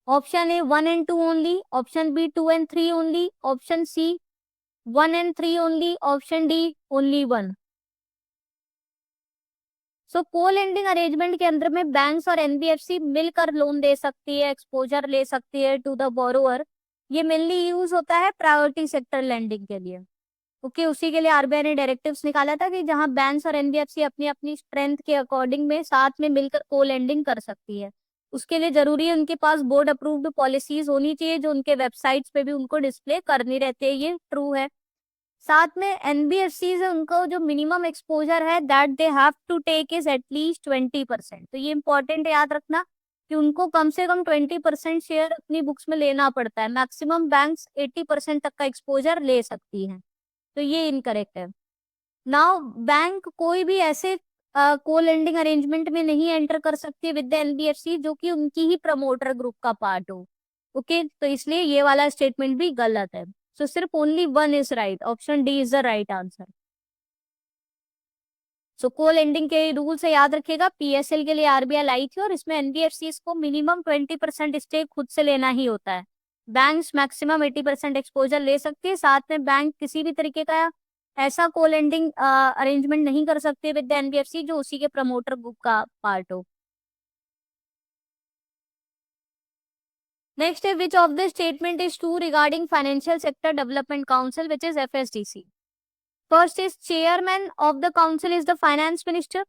Option A 1 and 2 only, option B 2 and 3 only, option C 1 and 3 only, option D only 1. So co lending arrangement के अंदर में बैंक्स और एनबीएफसी मिलकर लोन दे सकती है, एक्सपोजर ले सकती है टू द बोरोवर। ये मेनली यूज होता है प्रायोरिटी सेक्टर लेंडिंग के लिए। ओके, उसी के लिए आरबीआई ने डायरेक्टिव्स निकाला था कि जहां बैंक्स और एनबीएफसी अपनी अपनी स्ट्रेंथ के अकॉर्डिंग में साथ में मिलकर को लेंडिंग कर सकती है। उसके लिए जरूरी है उनके पास बोर्ड अप्रूव्ड पॉलिसीज होनी चाहिए जो उनके वेबसाइट्स पे भी उनको डिस्प्ले करनी रहती है, ये ट्रू है। साथ में एनबीएफसी है उनको जो मिनिमम एक्सपोजर है that they have to take is at least 20%। तो ये इंपॉर्टेंट याद रखना कि उनको कम से कम 20% शेयर अपनी बुक्स में लेना पड़ता है, मैक्सिमम बैंक्स 80% तक का एक्सपोजर ले सकती हैं, तो ये इनकरेक्ट है। नाउ बैंक कोई भी ऐसे को लेंडिंग अरेंजमेंट में नहीं एंटर कर सकती विद द एनबीएफसी जो कि उनकी ही प्रमोटर ग्रुप का पार्ट हो। ओके, तो इसलिए ये वाला स्टेटमेंट भी गलत है। सो सिर्फ only one is right, option D is the right answer. So co lending के रूल से याद रखिएगा, पीएसएल के लिए आरबीआई लाई थी और इसमें एनबीएफसी को मिनिमम 20% स्टेक खुद से लेना ही होता है। बैंक्स मैक्सिमम 80% एक्सपोजर ले सकती है। साथ में बैंक किसी भी तरीके का ऐसा को लेंडिंग अरेंजमेंट नहीं कर सकते विद एनबीएफसी जो उसी के प्रमोटर ग्रुप का पार्ट हो। नेक्स्ट है which of the statement is true regarding financial sector development council which is FSDC. First is chairman of the council is the finance minister.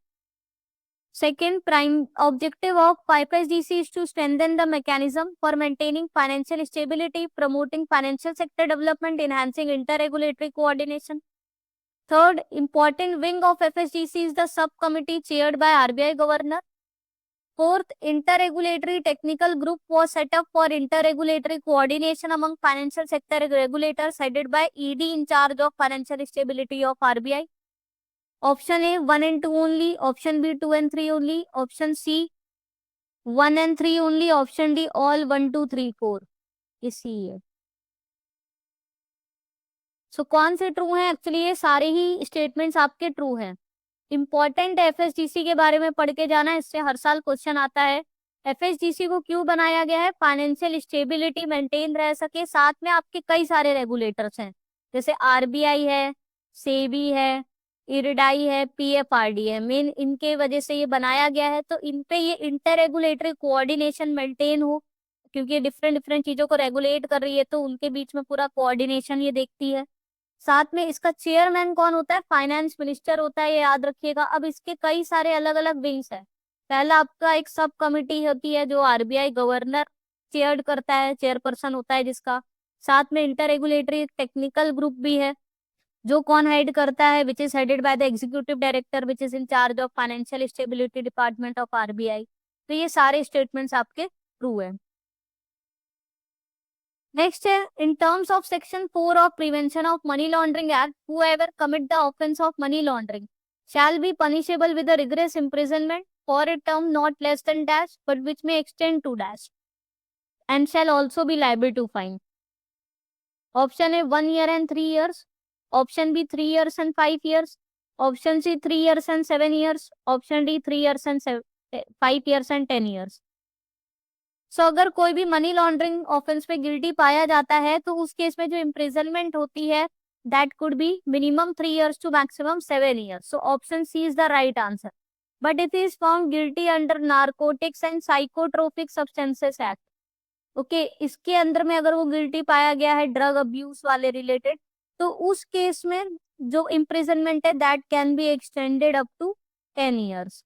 Second, prime objective of FSDC is to strengthen the mechanism for maintaining financial stability, promoting financial sector development, enhancing inter-regulatory coordination. Third, important wing of FSDC is the subcommittee chaired by RBI Governor. Fourth, inter-regulatory technical group was set up for inter-regulatory coordination among financial sector regulators headed by ED in charge of financial stability of RBI. Option A 1 and 2 only, option B 2 and 3 only, option C 1 and 3 only, option D all 1 2 3 4 इसी है। सो कौन से ट्रू हैं? एक्चुअली ये सारे ही स्टेटमेंट्स आपके ट्रू हैं। इंपॉर्टेंट एफएसडीसी के बारे में पढ़ के जाना, इससे हर साल क्वेश्चन आता है। एफएसडीसी को क्यों बनाया गया है? फाइनेंशियल स्टेबिलिटी मेंटेन रह सके। साथ में आपके कई सारे रेगुलेटर्स हैं, जैसे आरबीआई है, सेबी है, इरडाई है, पीएफआरडी है। मेन इनके वजह से ये बनाया गया है, तो इन पे ये इंटर रेगुलेटरी कोऑर्डिनेशन मेंटेन हो, क्योंकि डिफरेंट डिफरेंट चीजों को रेगुलेट कर रही है, तो उनके बीच में पूरा कोऑर्डिनेशन ये देखती है। साथ में इसका चेयरमैन कौन होता है? फाइनेंस मिनिस्टर होता है, ये याद रखिएगा। अब इसके कई सारे अलग अलग विंग्स है। पहला आपका एक सब कमिटी होती है जो आरबीआई गवर्नर चेयर करता है, चेयरपर्सन होता है जिसका। साथ में इंटर रेगुलेटरी टेक्निकल ग्रुप भी है जो कौन हेड करता है, which is headed by the executive director which is in charge of financial stability department of RBI. तो ये सारे स्टेटमेंट्स आपके ट्रू है। नेक्स्ट है, in terms of section 4 of prevention of money laundering act, whoever commit the offense of money laundering shall be punishable with a rigorous imprisonment for a term not less than dash but which may extend to dash and shall also be liable to fine. Option A 1 year and 3 years, option B 3 years and 5 years, option C 3 years and 7 years, option D 3 years and 5 years and 10 years. सो अगर कोई भी मनी लॉन्ड्रिंग ऑफेंस पे गिल्टी पाया जाता है तो उस केस में जो इम्प्रिजनमेंट होती है that could be minimum 3 years to maximum 7 years. So option C is the right answer. But it is found guilty under narcotics and psychotropic substances act. Okay, इसके अंदर में अगर वो गिल्टी पाया गया है ड्रग अब्यूज वाले रिलेटेड, तो उस केस में जो इम्प्रिजनमेंट है that can be extended up to 10 years।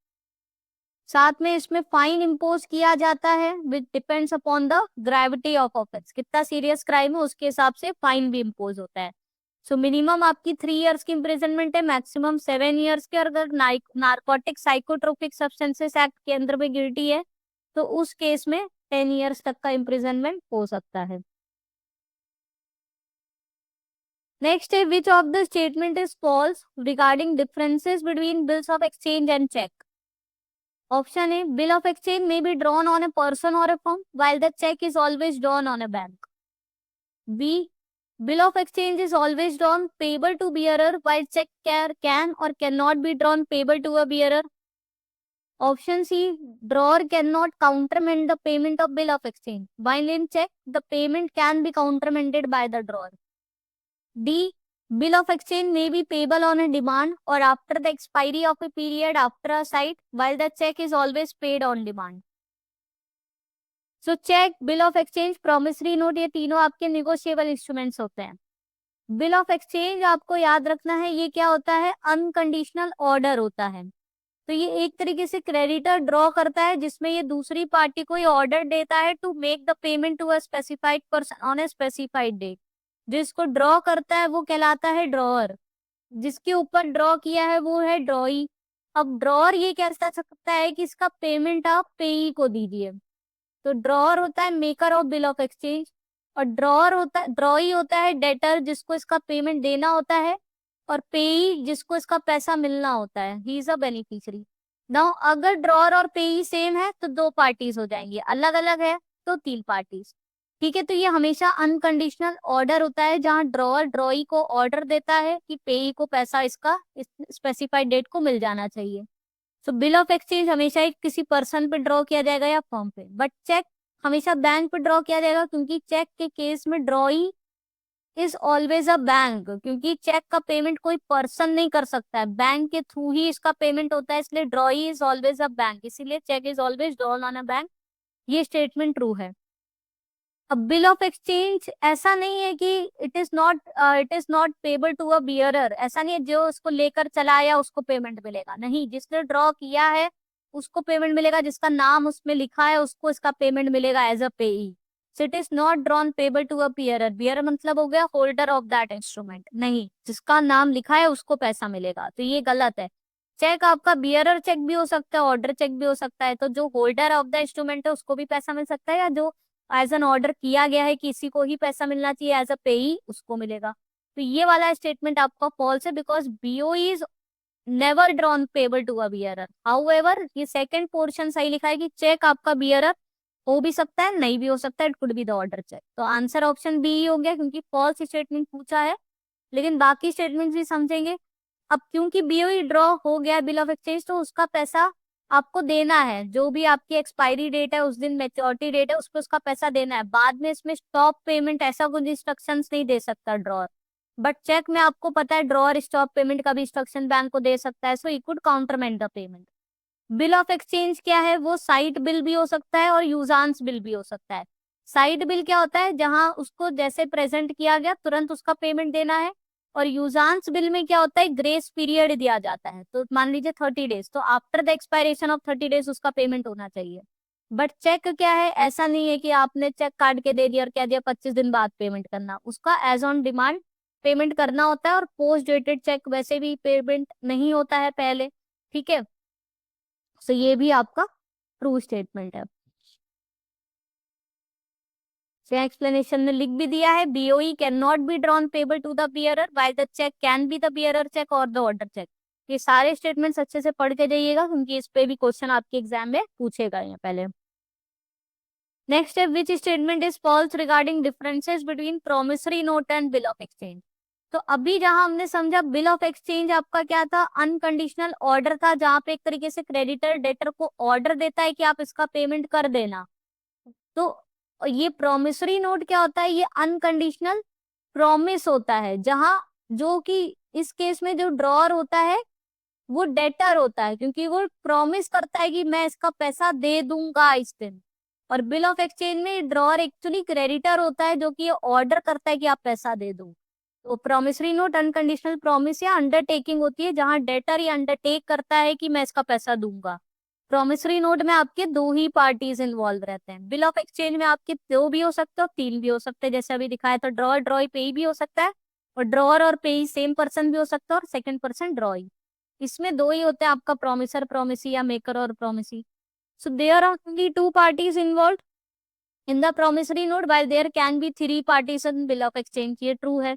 साथ में इसमें फाइन इम्पोज किया जाता है which depends upon the gravity of offence. कितना सीरियस क्राइम है उसके हिसाब से फाइन भी इम्पोज होता है। सो मिनिमम आपकी 3 years की इम्प्रिजनमेंट है, मैक्सिमम 7 years की। और अगर नार्कोटिक साइकोट्रोपिक सब्सटेंसेस एक्ट के अंदर में गिल्टी है तो उस केस में 10 years तक का इम्प्रिजनमेंट हो सकता है। नेक्स्ट है, which of the statement is false regarding differences between bills of exchange and cheque. Option A, bill of exchange may be drawn on a person or a firm, while the check is always drawn on a bank. B, bill of exchange is always drawn payable to bearer, while check can or cannot be drawn payable to a bearer. Option C, drawer cannot countermand the payment of bill of exchange, while in check, the payment can be countermanded by the drawer. D, bill of exchange may be payable on a demand or after the expiry of a period after a sight, while the check is always paid on demand. So check, bill of exchange, promissory note, ये तीनों आपके negotiable instruments होते हैं। बिल ऑफ एक्सचेंज आपको याद रखना है ये क्या होता है? अनकंडीशनल ऑर्डर होता है। तो ये एक तरीके से क्रेडिटर ड्रॉ करता है जिसमें ये दूसरी पार्टी को ये ऑर्डर देता है to make the payment to a specified person on a specified date. जिसको ड्रॉ करता है वो कहलाता है ड्रॉअर, जिसके ऊपर ड्रॉ किया है वो है ड्रॉई। अब ड्रॉअर ये कह सकता है कि इसका पेमेंट आप पेई को दीजिए। तो ड्रॉअर होता है maker of bill of exchange, और ड्रॉई होता है डेटर जिसको इसका पेमेंट देना होता है, और पेई जिसको इसका पैसा मिलना होता है, he is a beneficiary. Now अगर ड्रॉअर और पेई सेम है तो 2 पार्टीज हो जाएंगी, अलग अलग है तो 3 पार्टीज। ठीक है, तो ये हमेशा अनकंडीशनल ऑर्डर होता है जहां ड्रॉअर ड्रॉई को ऑर्डर देता है कि पेई को पैसा इसका स्पेसिफाइड डेट को मिल जाना चाहिए। सो बिल ऑफ एक्सचेंज हमेशा एक किसी पर्सन पे ड्रॉ किया जाएगा या फॉर्म पे, बट चेक हमेशा बैंक पे ड्रॉ किया जाएगा, क्योंकि चेक के केस में ड्रॉई इज ऑलवेज अ बैंक, क्योंकि चेक का पेमेंट कोई पर्सन नहीं कर सकता है, बैंक के थ्रू ही इसका पेमेंट होता है, इसलिए drawee is always a bank, इसीलिए cheque is always drawn on a bank. ये स्टेटमेंट ट्रू है। अब बिल ऑफ एक्सचेंज ऐसा नहीं है कि it is not payable to a bearer, ऐसा नहीं है जो उसको लेकर चला आया उसको पेमेंट मिलेगा, नहीं, जिसने ड्रॉ किया है उसको पेमेंट मिलेगा, जिसका नाम उसमें लिखा है उसको इसका पेमेंट मिलेगा as a payee. So it is not drawn payable to a bearer, bearer मतलब हो गया होल्डर ऑफ दैट इंस्ट्रूमेंट, नहीं, जिसका नाम लिखा है उसको पैसा मिलेगा, तो ये गलत है। चेक आपका बियरर चेक भी हो सकता है, ऑर्डर चेक भी हो सकता है, तो जो होल्डर ऑफ द इंस्ट्रूमेंट है उसको भी पैसा मिल सकता है, या जो एज एन ऑर्डर किया गया है कि इसी को ही पैसा मिलना चाहिए एज अ पेई, उसको मिलेगा। तो ये वाला स्टेटमेंट आपका फॉल्स है, because BO is never drawn payable to a bearer. However ये सेकंड पोर्शन सही लिखा है कि चेक आपका बियरर हो भी सकता है, नहीं भी हो सकता है, it could be the order cheque. तो आंसर ऑप्शन बी ही हो गया, क्योंकि फॉल्स स्टेटमेंट पूछा है, लेकिन बाकी स्टेटमेंट भी समझेंगे। अब क्योंकि बीओई ड्रॉ हो गया बिल ऑफ एक्सचेंज, तो उसका पैसा आपको देना है, जो भी आपकी एक्सपायरी डेट है उस दिन मेच्योरिटी डेट है उस पर उसका पैसा देना है, बाद में इसमें स्टॉप पेमेंट ऐसा कुछ इंस्ट्रक्शंस नहीं दे सकता ड्रॉअर। बट चेक में आपको पता है ड्रॉअर स्टॉप पेमेंट का भी इंस्ट्रक्शन बैंक को दे सकता है, so he could countermand the payment. Bill of exchange क्या है, वो साइट बिल भी हो सकता है और यूजांस बिल भी हो सकता है। साइट बिल क्या होता है, जहां उसको जैसे प्रेजेंट किया गया तुरंत उसका पेमेंट देना है, और यूजांस बिल में क्या होता है, ग्रेस पीरियड दिया जाता है, तो मान लीजिए 30 डेज, तो after the expiration of 30 days उसका पेमेंट होना चाहिए। बट चेक क्या है, ऐसा नहीं है कि आपने चेक काट के दे दिया और कह दिया 25 दिन बाद पेमेंट करना, उसका एज ऑन डिमांड पेमेंट करना होता है, और पोस्ट डेटेड चेक वैसे भी पेमेंट नहीं होता है पहले। ठीक है, सो ये भी आपका ट्रू स्टेटमेंट है। एक्सप्लेनेशन में लिख भी दिया है, BOE can not be drawn payable to the bearer while the cheque can be the bearer cheque और द ऑर्डर चेक। ये सारे स्टेटमेंट्स अच्छे से पढ़ के जाइएगा, क्योंकि इस पे भी क्वेश्चन आपके एग्जाम में पूछेगा ये पहले। नेक्स्ट है, which statement is false regarding differences between promissory note and bill of exchange. तो अभी जहां हमने समझा बिल ऑफ एक्सचेंज आपका क्या था, अनकंडीशनल ऑर्डर था, जहां पे एक तरीके से क्रेडिटर डेटर को ऑर्डर देता है कि आप इसका पेमेंट कर देना। तो ये प्रोमिसरी नोट क्या होता है, ये अनकंडीशनल प्रॉमिस होता है, जहां जो कि इस केस में जो ड्रॉअर होता है वो डेटर होता है, क्योंकि वो प्रॉमिस करता है कि मैं इसका पैसा दे दूंगा इस दिन। और बिल ऑफ एक्सचेंज में ड्रॉअर एक्चुअली क्रेडिटर होता है, जो कि ऑर्डर करता है कि आप पैसा दे दो। तो प्रोमिसरी नोट अनकंडीशनल प्रॉमिस या अंडरटेकिंग होती है, जहां डेटर ये अंडरटेक करता है कि मैं इसका पैसा दूंगा। प्रोमिसरी नोट में आपके दो ही पार्टीज इन्वॉल्व रहते हैं, बिल ऑफ एक्सचेंज में आपके दो भी हो सकते हो, तीन भी हो सकते हैं, जैसे अभी दिखाया तो ड्रॉअर ड्रॉई पेई भी हो सकता है, और ड्रॉअर और पेई सेम पर्सन भी हो सकता है, और सेकंड पर्सन ड्रॉई। इसमें दो ही होते हैं आपका, प्रोमिसर प्रोमिसी या मेकर और promisee. So there are only two parties involve in the promissory note while there can be three parties in bill of exchange, ये ट्रू है।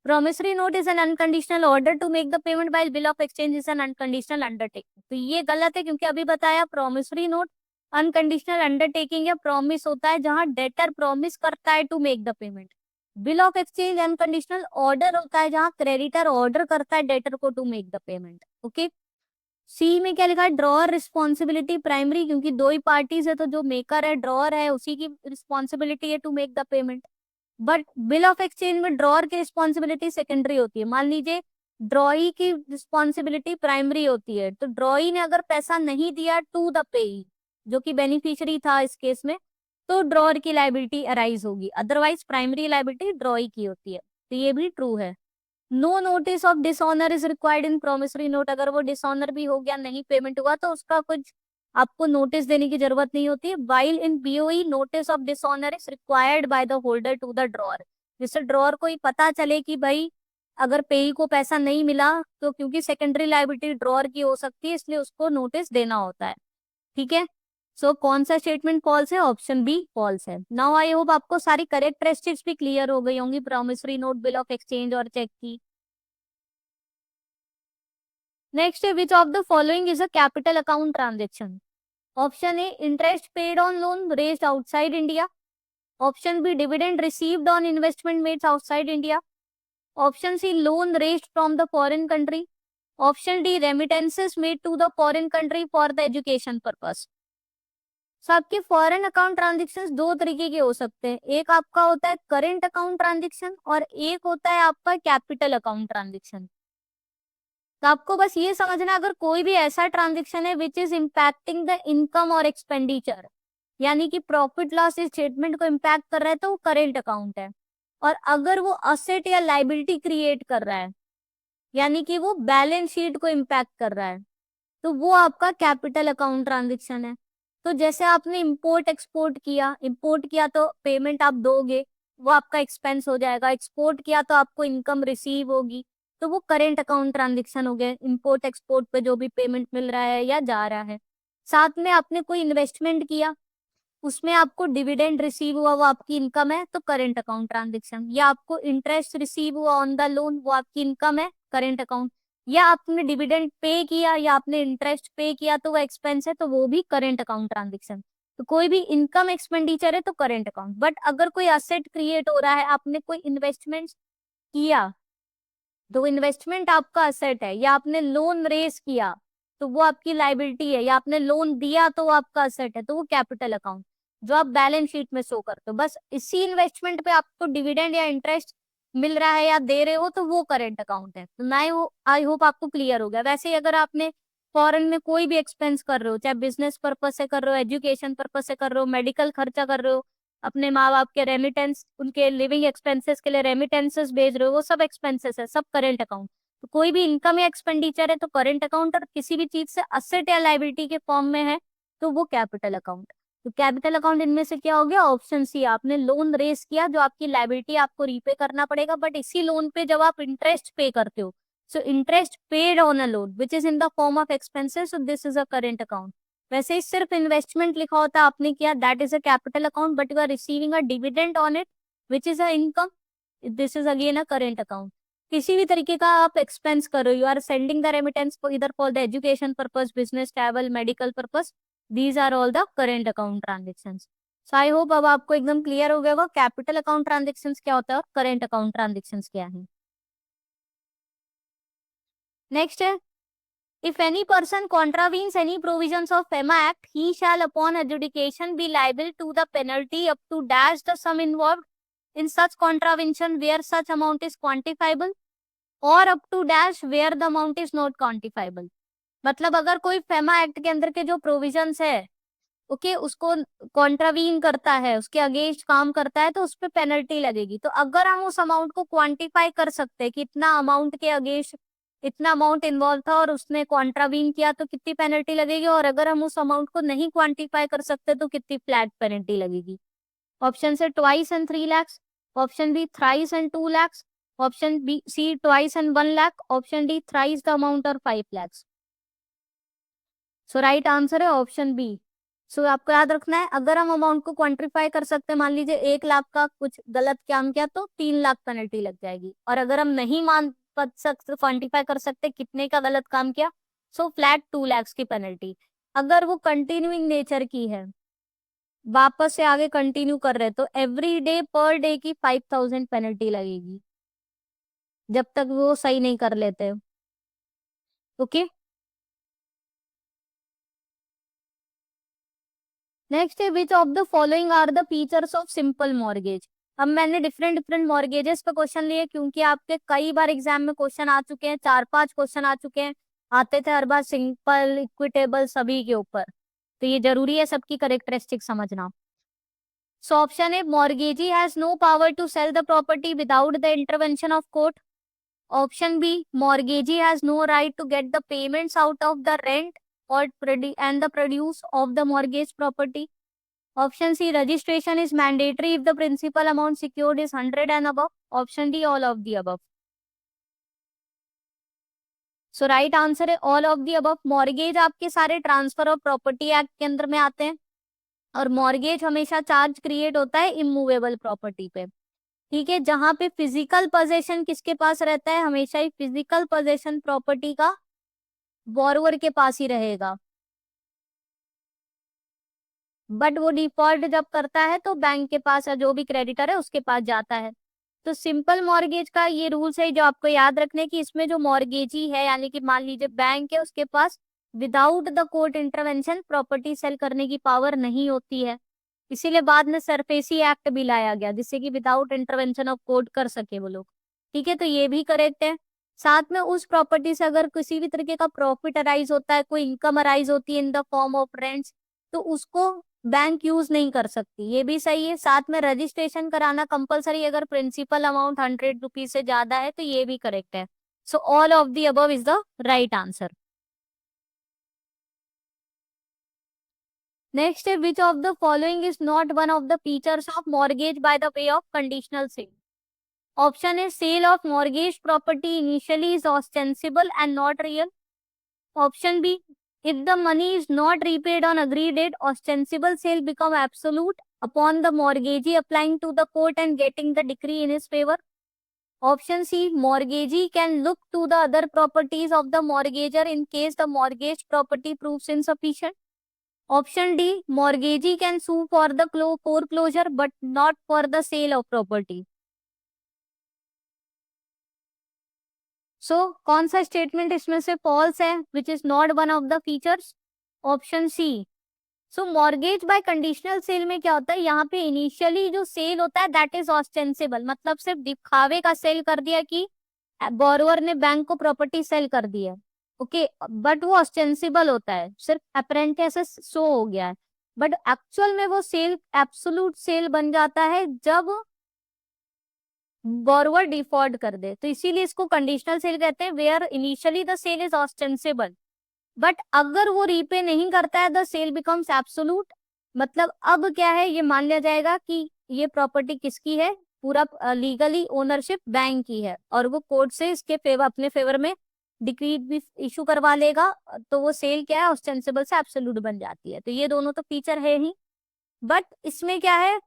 promissory note is an unconditional order to make the payment while bill of exchange is an unconditional undertaking। तो ये गलत है, क्योंकि अभी बताया promissory note अनकंडीशनल अंडरटेकिंग या प्रॉमिस होता है, जहां डेटर प्रॉमिस करता है to make the payment. Bill of exchange unconditional order होता है, जहां क्रेडिटर ऑर्डर करता है डेटर को to make the payment. Okay, C में क्या लिखा है, ड्रॉअर रिस्पॉन्सिबिलिटी प्राइमरी, क्योंकि दो ही पार्टीज है, तो जो मेकर है ड्रॉअर है उसी की रिस्पॉन्सिबिलिटी है to make the payment. But bill of exchange में ड्रॉअर की रिस्पॉन्सिबिलिटी सेकेंडरी होती है। मान लीजिए ड्रॉई की रिस्पॉन्सिबिलिटी प्राइमरी होती है, तो ड्रॉई ने अगर पैसा नहीं दिया टू द पेई, जो कि बेनिफिशियरी था इस केस में, तो ड्रॉअर की लाइबिलिटी अराइज होगी, अदरवाइज प्राइमरी लाइबिलिटी ड्रॉई की होती है। तो ये भी ट्रू है। No notice of dishonour is required in promissory note, अगर वो डिसऑनर भी हो गया, नहीं पेमेंट हुआ, तो उसका कुछ आपको नोटिस देने की जरूरत नहीं होती है। While in BOE notice of dishonour is required by the holder to the drawer, जिससे ड्रॉअर को ही पता चले कि भाई अगर पेई को पैसा नहीं मिला, तो क्योंकि सेकेंडरी लायबिलिटी ड्रॉअर की हो सकती है, इसलिए उसको नोटिस देना होता है। ठीक है, सो कौन सा स्टेटमेंट फॉल्स है, ऑप्शन बी फॉल्स है। नाउ आई होप आपको सारी करेक्टरिस्टिक्स भी क्लियर हो गई होंगी promissory note, bill of exchange और चेक की। नेक्स्ट है, which of the following is a capital account transaction. Option A, interest paid on loan raised outside India. Option B dividend received on investment made outside India, option C loan raised from the foreign country, option D remittances made to the foreign country for the education purpose. So आपके फॉरेन अकाउंट ट्रांजेक्शन दो तरीके के हो सकते हैं, एक आपका होता है करेंट अकाउंट ट्रांजेक्शन और एक होता है आपका कैपिटल अकाउंट ट्रांजेक्शन। तो आपको बस ये समझना, अगर कोई भी ऐसा ट्रांजेक्शन है which is impacting the income और एक्सपेंडिचर, यानी कि प्रॉफिट लॉस स्टेटमेंट को इम्पैक्ट कर रहा है, तो वो करेंट अकाउंट है। और अगर वो असेट या लाइबिलिटी क्रिएट कर रहा है, यानी कि वो बैलेंस शीट को इम्पैक्ट कर रहा है, तो वो आपका कैपिटल अकाउंट ट्रांजेक्शन है। तो जैसे आपने इंपोर्ट किया तो पेमेंट आप दोगे, वो आपका एक्सपेंस हो जाएगा। एक्सपोर्ट किया तो आपको इनकम रिसीव होगी, तो वो करेंट अकाउंट ट्रांजेक्शन हो गया। इंपोर्ट एक्सपोर्ट पे जो भी पेमेंट मिल रहा है या जा रहा है। साथ में आपने कोई इन्वेस्टमेंट किया, उसमें आपको डिविडेंड रिसीव हुआ, वो आपकी इनकम है, तो करेंट अकाउंट ट्रांजेक्शन। या आपको इंटरेस्ट रिसीव हुआ ऑन द लोन, वो आपकी इनकम है, करेंट अकाउंट। या आपने डिविडेंड पे किया या आपने इंटरेस्ट पे किया तो वो एक्सपेंस है, तो वो भी करेंट अकाउंट ट्रांजेक्शन। तो कोई भी इनकम एक्सपेंडिचर है तो करेंट अकाउंट। बट अगर कोई असेट क्रिएट हो रहा है, आपने कोई इन्वेस्टमेंट किया तो इन्वेस्टमेंट आपका असेट है, या आपने लोन रेज किया तो वो आपकी लाइबिलिटी है, या आपने लोन दिया तो वो आपका असेट है, तो वो कैपिटल अकाउंट जो आप बैलेंस शीट में शो करते हो। बस इसी इन्वेस्टमेंट पे आपको डिविडेंड या इंटरेस्ट मिल रहा है या दे रहे हो, तो वो करेंट अकाउंट है। तो मैं वो आई होप आपको क्लियर हो गया। वैसे ही अगर आपने फॉरेन में कोई भी एक्सपेंस कर रहे हो, चाहे बिजनेस पर्पज से कर रहे हो, एजुकेशन पर्पज से कर रहे हो, मेडिकल खर्चा कर रहे हो, अपने माँ बाप के रेमिटेंस, उनके लिविंग एक्सपेंसेस के लिए रेमिटेंसेस भेज रहे हो, वो सब एक्सपेंसेस है, सब करेंट अकाउंट। तो कोई भी इनकम या एक्सपेंडिचर है तो करेंट अकाउंट, और किसी भी चीज से असेट या लाइबिलिटी के फॉर्म में है तो वो कैपिटल अकाउंट। तो कैपिटल अकाउंट इनमें से क्या हो गया? ऑप्शन सी, आपने लोन रेज किया जो आपकी लाइबिलिटी आपको रीपे करना पड़ेगा, बट इसी लोन पे जब आप इंटरेस्ट पे करते हो, so interest paid on a loan which is in the form of expenses, so this is a current account. वैसे ही सिर्फ इन्वेस्टमेंट लिखा होता है, आपने किया, that is a capital account, but you are receiving a dividend on it which is a income, this is again a current account. किसी भी तरीके का आप एक्सपेंस कर रहे हो, you are sending the remittance इधर for the education purpose, business travel, medical purpose, these are all the current account transaction. So I hope अब आपको एकदम क्लियर हो गया होगा कैपिटल अकाउंट ट्रांजेक्शन क्या होता है और करेंट अकाउंट ट्रांजेक्शन क्या है। नेक्स्ट है, if any person contravenes any provisions of FEMA Act, he shall upon adjudication be liable to the penalty up to dash the sum involved in such contravention where such amount is quantifiable, or up to dash where the amount is not quantifiable। मतलब अगर कोई फेमा एक्ट के अंदर के जो प्रोविजंस है, ओके, उसको कॉन्ट्रावीन करता है, उसके अगेंस्ट काम करता है, तो उस पर पेनल्टी लगेगी। तो अगर हम उस अमाउंट को क्वांटिफाई कर सकते हैं कि इतना अमाउंट के अगेंस्ट इतना अमाउंट इन्वॉल्व था और उसने कॉन्ट्रावीन किया तो कितनी पेनल्टी लगेगी, और अगर हम उस अमाउंट को नहीं क्वांटिफाई कर सकते तो कितनी फ्लैट पेनल्टी लगेगी। ऑप्शन से twice and 3 lakhs, option B thrice and 2 lakhs, option B C twice and 1 lakh, option D thrice the amount और 5 lakhs। सो राइट आंसर है ऑप्शन बी। सो आपको याद रखना है, अगर हम अमाउंट को क्वांटिफाई कर सकते हैं, मान लीजिए 1 लाख का कुछ गलत काम किया तो 3 लाख पेनल्टी लग जाएगी, और अगर हम नहीं मान सकते, क्वांटिफाई कर सकते कितने का गलत काम किया, सो फ्लैट 2 lakhs की पेनल्टी। अगर वो कंटिन्यूइंग नेचर की है, वापस से आगे कंटिन्यू कर रहे, तो एवरी डे पर डे की 5,000 पेनल्टी लगेगी, जब तक वो सही नहीं कर लेते। ओके, नेक्स्ट है, which of the following are the features of simple mortgage. अब मैंने डिफरेंट डिफरेंट मॉर्गेजेस पे क्वेश्चन लिए, क्योंकि आपके कई बार एग्जाम में क्वेश्चन आ चुके हैं, 4-5 क्वेश्चन आ चुके हैं, आते थे हर बार सिंपल, इक्विटेबल, सभी के ऊपर। तो ये जरूरी है सबकी करेक्टरिस्टिक समझना। So option A, mortgagee has no power to sell the property without the intervention of court. Option B, mortgagee has no right to get the payments out of the rent or and the produce of the mortgage property. Option C, registration is mandatory if the principal amount secured is 100 and above. Option D, all of the above. So right answer है all of the above. Mortgage आपके सारे ट्रांसफर ऑफ प्रॉपर्टी एक्ट के अंदर में आते हैं, और मॉर्गेज हमेशा चार्ज क्रिएट होता है इमूवेबल प्रॉपर्टी पे। ठीक है, जहां पे फिजिकल पोजेशन किसके पास रहता है, हमेशा ही फिजिकल पोजेशन प्रॉपर्टी का बोरोवर के पास ही रहेगा। बट वो डिफॉल्ट जब करता है तो बैंक के पास या जो भी क्रेडिटर है उसके पास जाता है। तो सिंपल मॉर्गेज का ये रूल्स है जो आपको याद रखने की, इसमें जो मॉर्गेजी है यानी कि मान लीजिए बैंक है, उसके पास without the court intervention property sale करने की पावर नहीं होती है। इसीलिए बाद में सरफेसी एक्ट भी लाया गया जिससे कि विदाउट इंटरवेंशन ऑफ कोर्ट कर सके वो लोग। ठीक है, तो ये भी करेक्ट है। साथ में उस प्रॉपर्टी से अगर किसी भी तरीके का प्रॉफिट अराइज होता है, कोई इनकम अराइज होती है इन द फॉर्म ऑफ रेंट्स, तो उसको बैंक यूज नहीं कर सकती, ये भी सही है। साथ में रजिस्ट्रेशन कराना कंपलसरी अगर प्रिंसिपल अमाउंट 100 रुपीज से ज्यादा है, तो ये भी करेक्ट है। So all of the above is the right answer. Next है which of the following is not one of the features of mortgage by the way of conditional sale. Option है sale of mortgage property initially is ostensible and not real. Option B, if the money is not repaid on agreed date, ostensible sale become absolute upon the mortgagee applying to the court and getting the decree in his favor. Option C, mortgagee can look to the other properties of the mortgager in case the mortgage property proves insufficient. Option D, mortgagee can sue for the foreclosure but not for the sale of property. So कौन सा स्टेटमेंट इसमें से फॉल्स है, which is not one of the features? Option C. So mortgage by conditional sale में क्या होता है, यहाँ पे इनिशियली जो सेल होता है दैट इज ऑस्टेंसिबल, मतलब सिर्फ दिखावे का सेल कर दिया कि बोरोवर ने बैंक को प्रॉपर्टी सेल कर दी है। ओके, बट वो ऑस्टेंसिबल होता है, सिर्फ अपरेंट ऐसे शो हो गया है। बट एक्चुअल में वो सेल एब्सोल्यूट सेल बन जाता है जब बोरोवर डिफॉल्ट कर दे, तो इसीलिए इसको कंडीशनल सेल कहते हैं, where initially the sale is ostensible but अगर वो रीपे नहीं करता है द सेल बिकम्स एब्सोल्यूट। मतलब अब क्या है, ये मान लिया जाएगा कि ये प्रॉपर्टी किसकी है, पूरा लीगली ओनरशिप बैंक की है, और वो कोर्ट से इसके फेवर अपने फेवर में डिक्री भी इशू करवा लेगा, तो वो सेल क्या है, ऑस्टेंसिबल से एब्सोल्यूट बन जाती है। तो ये दोनों तो फीचर है ही, बट इसमें क्या है,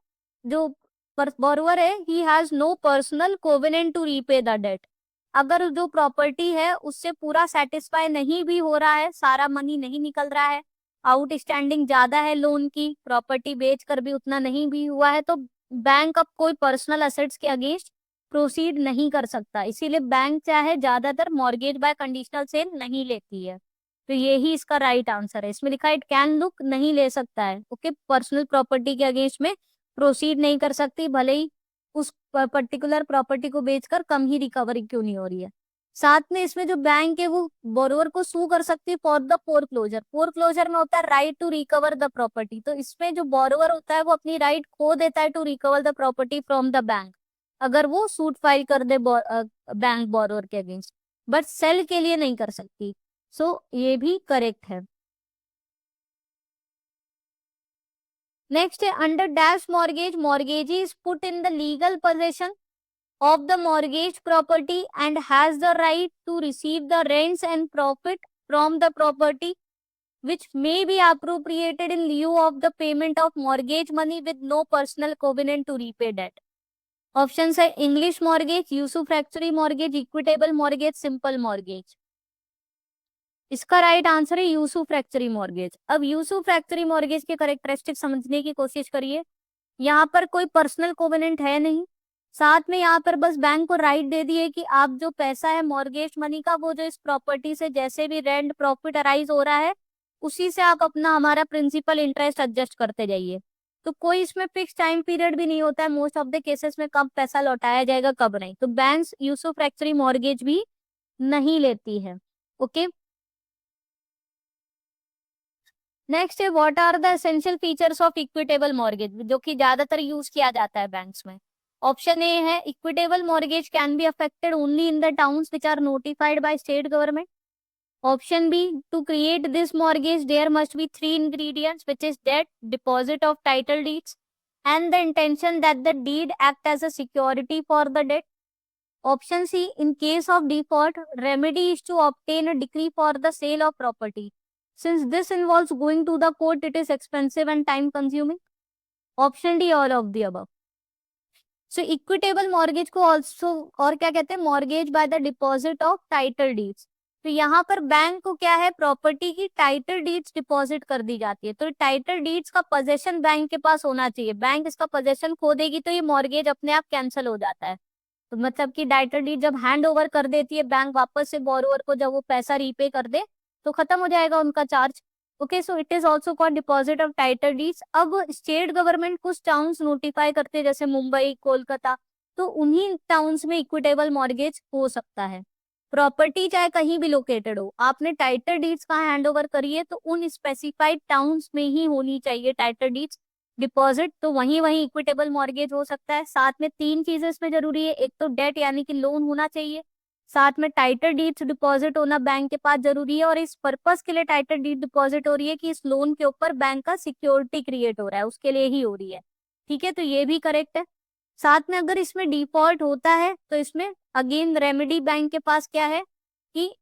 जो बोरोवर है ही has no personal covenant to repay the debt. अगर जो प्रॉपर्टी है उससे पूरा सेटिस्फाई नहीं भी हो रहा है, सारा मनी नहीं निकल रहा है, आउटस्टैंडिंग ज्यादा है लोन की, प्रॉपर्टी बेचकर भी उतना नहीं भी हुआ है, तो बैंक अब कोई पर्सनल असेट्स के अगेंस्ट प्रोसीड नहीं कर सकता। इसीलिए बैंक चाहे ज्यादातर मॉर्गेज बाय कंडीशनल सेल नहीं लेती है। तो यही इसका राइट आंसर है। इसमें लिखा है इट कैन लुक, नहीं ले सकता है। ओके, पर्सनल प्रॉपर्टी के अगेंस्ट में प्रोसीड नहीं कर सकती, भले ही उस पर्टिकुलर प्रॉपर्टी को बेचकर कम ही रिकवरी क्यों नहीं हो रही है। साथ में इसमें जो बैंक है वो बोरोवर को सू कर सकती है फॉर द फोरक्लोजर। फोरक्लोजर में होता है right to recover the property, तो इसमें जो बोरोवर होता है वो अपनी राइट खो देता है to recover the property from the bank, अगर वो सूट फाइल कर दे बैंक बोरोवर के अगेंस्ट, बट सेल के लिए नहीं कर सकती। सो ये भी करेक्ट है। नेक्स्ट है under dash mortgage, mortgagee is put in the legal possession of the mortgage property and has the right to receive the rents and profit from the property which may be appropriated in lieu of the payment of mortgage money with no personal covenant to repay debt. Options है English mortgage, usufructuary mortgage, equitable mortgage, simple mortgage. इसका राइट आंसर है यूसुफ्रैक्चरी मॉर्गेज। अब यूसुफ्रैक्चरी मॉर्गेज के करेक्टरिस्टिक समझने की कोशिश करिए। यहाँ पर कोई पर्सनल कोवेनेंट है नहीं, साथ में यहाँ पर बस बैंक को राइट दे दिए कि आप जो पैसा है मॉर्गेज मनी का, वो जो इस प्रॉपर्टी से जैसे भी रेंट प्रॉफिट अराइज हो रहा है उसी से आप अपना हमारा प्रिंसिपल इंटरेस्ट एडजस्ट करते जाइए। तो कोई इसमें फिक्स टाइम पीरियड भी नहीं होता है मोस्ट ऑफ द केसेस में, कब पैसा लौटाया जाएगा कब नहीं। तो बैंक यूसुफ्रैक्चरी मॉर्गेज भी नहीं लेती है। ओके, नेक्स्ट है what are the essential features of equitable mortgage, जो कि ज्यादातर यूज किया जाता है बैंक्स में। ऑप्शन ए है equitable mortgage can be affected only in the towns which are notified by state government. Option B, to create this mortgage there must be three ingredients which is debt, deposit of title deeds and the intention that the deed act as a security for the debt. Option C, in case of default remedy is to obtain a decree for the sale of property. Since this involves going to the court, it is expensive and time consuming. Option D, all of the above. So equitable mortgage को also और क्या कहते हैं, mortgage by the deposit of title deeds। तो यहाँ पर बैंक को क्या है, प्रॉपर्टी की टाइटल डीड्स डिपॉजिट कर दी जाती है। तो टाइटल डीड्स का पोजेशन बैंक के पास होना चाहिए। बैंक इसका पोजेशन खो देगी तो ये मॉर्गेज अपने आप कैंसिल हो जाता है। तो मतलब कि टाइटल डीड जब हैंड ओवर कर देती है बैंक वापस से बोरोवर को, जब वो पैसा रीपे कर दे तो खत्म हो जाएगा उनका charge. Okay, so it is also called deposit of title deeds. अब स्टेट गवर्नमेंट कुछ टाउन्स नोटिफाई करते हैं जैसे मुंबई, कोलकाता, तो उन्हीं टाउन्स में इक्विटेबल मॉर्गेज हो सकता है। प्रॉपर्टी चाहे कहीं भी लोकेटेड हो, आपने टाइटल डीड्स कहाँ हैंड ओवर करी है तो उन स्पेसिफाइड टाउन्स में ही होनी चाहिए टाइटल डीड्स डिपॉजिट, तो वहीं वहीं इक्विटेबल मॉर्गेज हो सकता है। साथ में 3 चीजें इसमें जरूरी है, एक तो डेट यानी कि लोन होना चाहिए, साथ में टाइटल डीड्स डिपॉजिट होना बैंक के पास जरूरी है, और इस पर्पस के लिए टाइटल डीड डिपॉजिट हो रही है कि इस लोन के ऊपर बैंक का सिक्योरिटी क्रिएट हो रहा है, उसके लिए ही हो रही है। ठीक है, तो ये भी करेक्ट है। साथ में अगर इसमें डिफॉल्ट होता है तो इसमें अगेन रेमेडी बैंक के पास क्या है कि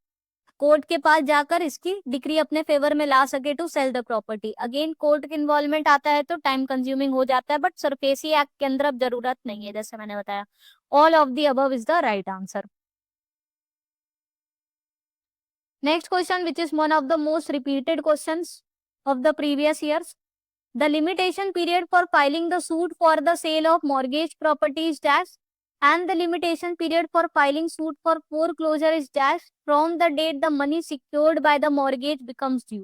कोर्ट के पास जाकर इसकी डिक्री अपने फेवर में ला सके to sell the property. Again court के इन्वॉल्वमेंट आता है तो टाइम कंज्यूमिंग हो जाता है, बट सरफेसी एक्ट के अंदर अब जरूरत नहीं है, जैसे मैंने बताया। All of the above is the right answer. Next question, which is one of the most repeated questions of the previous years. The limitation period for filing the suit for the sale of mortgage property is dash, and the limitation period for filing suit for foreclosure is dash from the date the money secured by the mortgage becomes due.